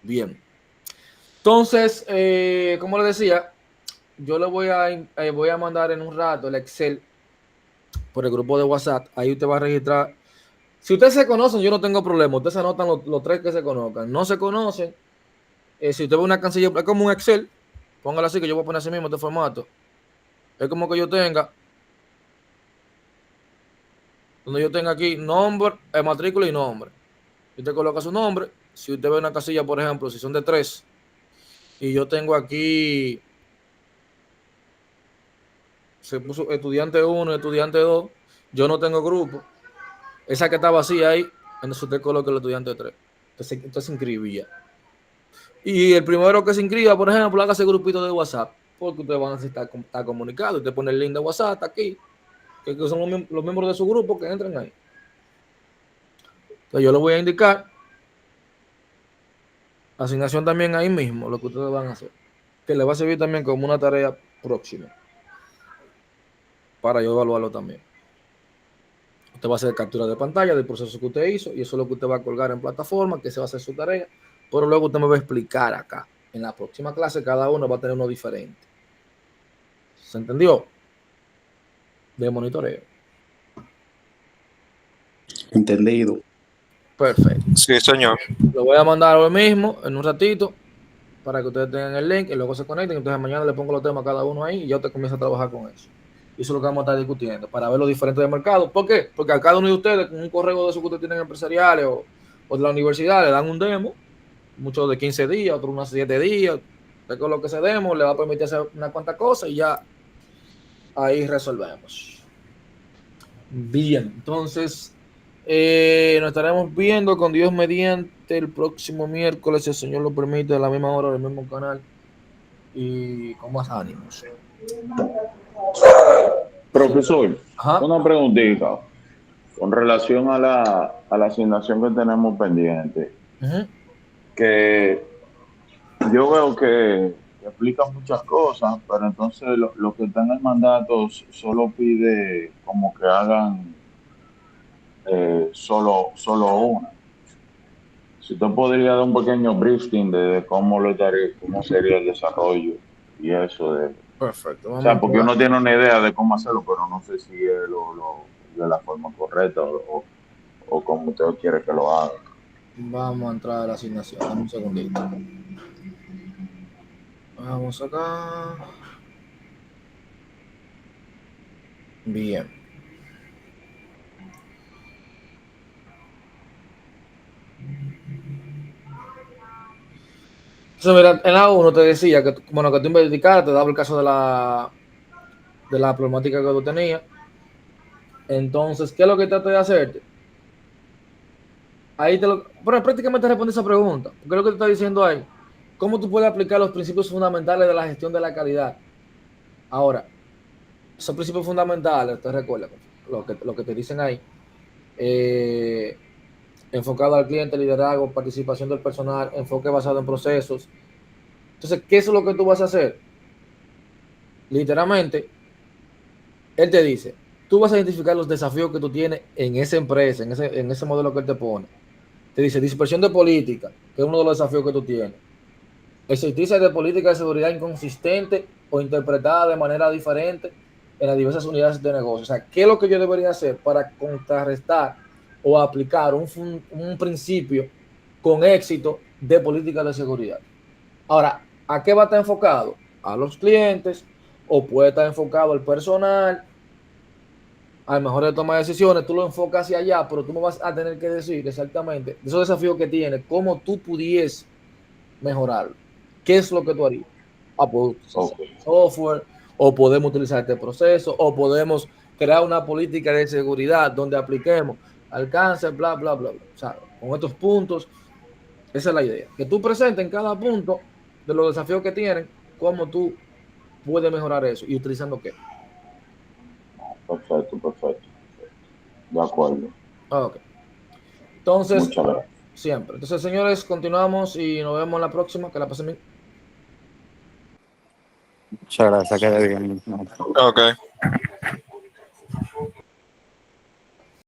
Bien. Entonces, como le decía, yo le voy a mandar en un rato el Excel por el grupo de WhatsApp. Ahí usted va a registrar. Si ustedes se conocen, yo no tengo problema. Ustedes se anotan los 3 que se conozcan. No se conocen. Si usted ve una cancilla, es como un Excel. Póngalo así, que yo voy a poner así mismo este formato. Es como que yo tenga, donde yo tenga aquí nombre, matrícula y nombre. Usted coloca su nombre. Si usted ve una casilla, por ejemplo, si son de 3, y yo tengo aquí, se puso estudiante 1, estudiante 2, yo no tengo grupo. Esa que está vacía ahí, entonces usted coloca el estudiante 3. Entonces se inscribía. Y el primero que se inscriba, por ejemplo, haga ese grupito de WhatsApp, porque ustedes van a necesitar estar comunicados. Usted pone el link de WhatsApp aquí, que son los miembros de su grupo que entran ahí. Entonces yo le voy a indicar asignación también ahí mismo, lo que ustedes van a hacer, que le va a servir también como una tarea próxima para yo evaluarlo también. Usted va a hacer captura de pantalla del proceso que usted hizo y eso es lo que usted va a colgar en plataforma, que se va a hacer su tarea, pero luego usted me va a explicar acá. En la próxima clase cada uno va a tener uno diferente. ¿Se entendió? De monitoreo. Entendido. Perfecto. Sí, señor. Lo voy a mandar hoy mismo, en un ratito, para que ustedes tengan el link y luego se conecten. Entonces mañana le pongo los temas a cada uno ahí y ya usted comienza a trabajar con eso. Y eso es lo que vamos a estar discutiendo, para ver los diferentes del mercado. ¿Por qué? Porque a cada uno de ustedes, con un correo de esos que ustedes tienen empresariales o de la universidad, le dan un demo, muchos de 15 días, otros unos 7 días. Con lo que se demo le va a permitir hacer una cuanta cosas y ya ahí resolvemos. Bien, entonces nos estaremos viendo con Dios mediante el próximo miércoles, si el Señor lo permite, a la misma hora, del mismo canal y con más ánimos. Profesor, Ajá. una preguntita con relación a la asignación que tenemos pendiente. Uh-huh. Que yo veo que explica muchas cosas, pero entonces lo que está en el mandato solo pide como que hagan solo una. Si usted podría dar un pequeño briefing de cómo cómo sería el desarrollo y eso de... Perfecto. O sea, porque uno tiene una idea de cómo hacerlo, pero no sé si es de la forma correcta o como usted quiere que lo haga. Vamos a entrar a la asignación. Dame un segundito. Vamos acá. Bien. Entonces, mira, en la 1 te decía que, bueno, que tú investigaras, te daba el caso de la problemática que tú tenías. Entonces, ¿qué es lo que traté de hacerte? Ahí bueno, prácticamente responde esa pregunta. ¿Qué es lo que te está diciendo ahí? ¿Cómo tú puedes aplicar los principios fundamentales de la gestión de la calidad? Ahora, esos principios fundamentales, te recuerda lo que te dicen ahí. Enfocado al cliente, liderazgo, participación del personal, enfoque basado en procesos. Entonces, ¿qué es lo que tú vas a hacer? Literalmente, él te dice, tú vas a identificar los desafíos que tú tienes en esa empresa, en ese modelo que él te pone. Te dice dispersión de política, que es uno de los desafíos que tú tienes. Existencia de política de seguridad inconsistente o interpretada de manera diferente en las diversas unidades de negocio. O sea, ¿qué es lo que yo debería hacer para contrarrestar o aplicar un principio con éxito de política de seguridad? Ahora, ¿a qué va a estar enfocado? A los clientes, o puede estar enfocado al personal, a lo mejor de toma de decisiones, tú lo enfocas hacia allá, pero tú me vas a tener que decir exactamente esos desafíos que tienes, cómo tú pudies mejorarlo. ¿Qué es lo que tú harías? Pues, software, o podemos utilizar este proceso, o podemos crear una política de seguridad donde apliquemos alcance, bla, bla, bla, bla. O sea, con estos puntos, Esa es la idea. Que tú presentes en cada punto de los desafíos que tienen, cómo tú puedes mejorar eso y utilizando qué. Perfecto. De acuerdo. Ok. Entonces, Muchas gracias. siempre. Entonces, señores, continuamos y nos vemos en la próxima. Que la pasen bien. Muchas gracias, que bien. Ok.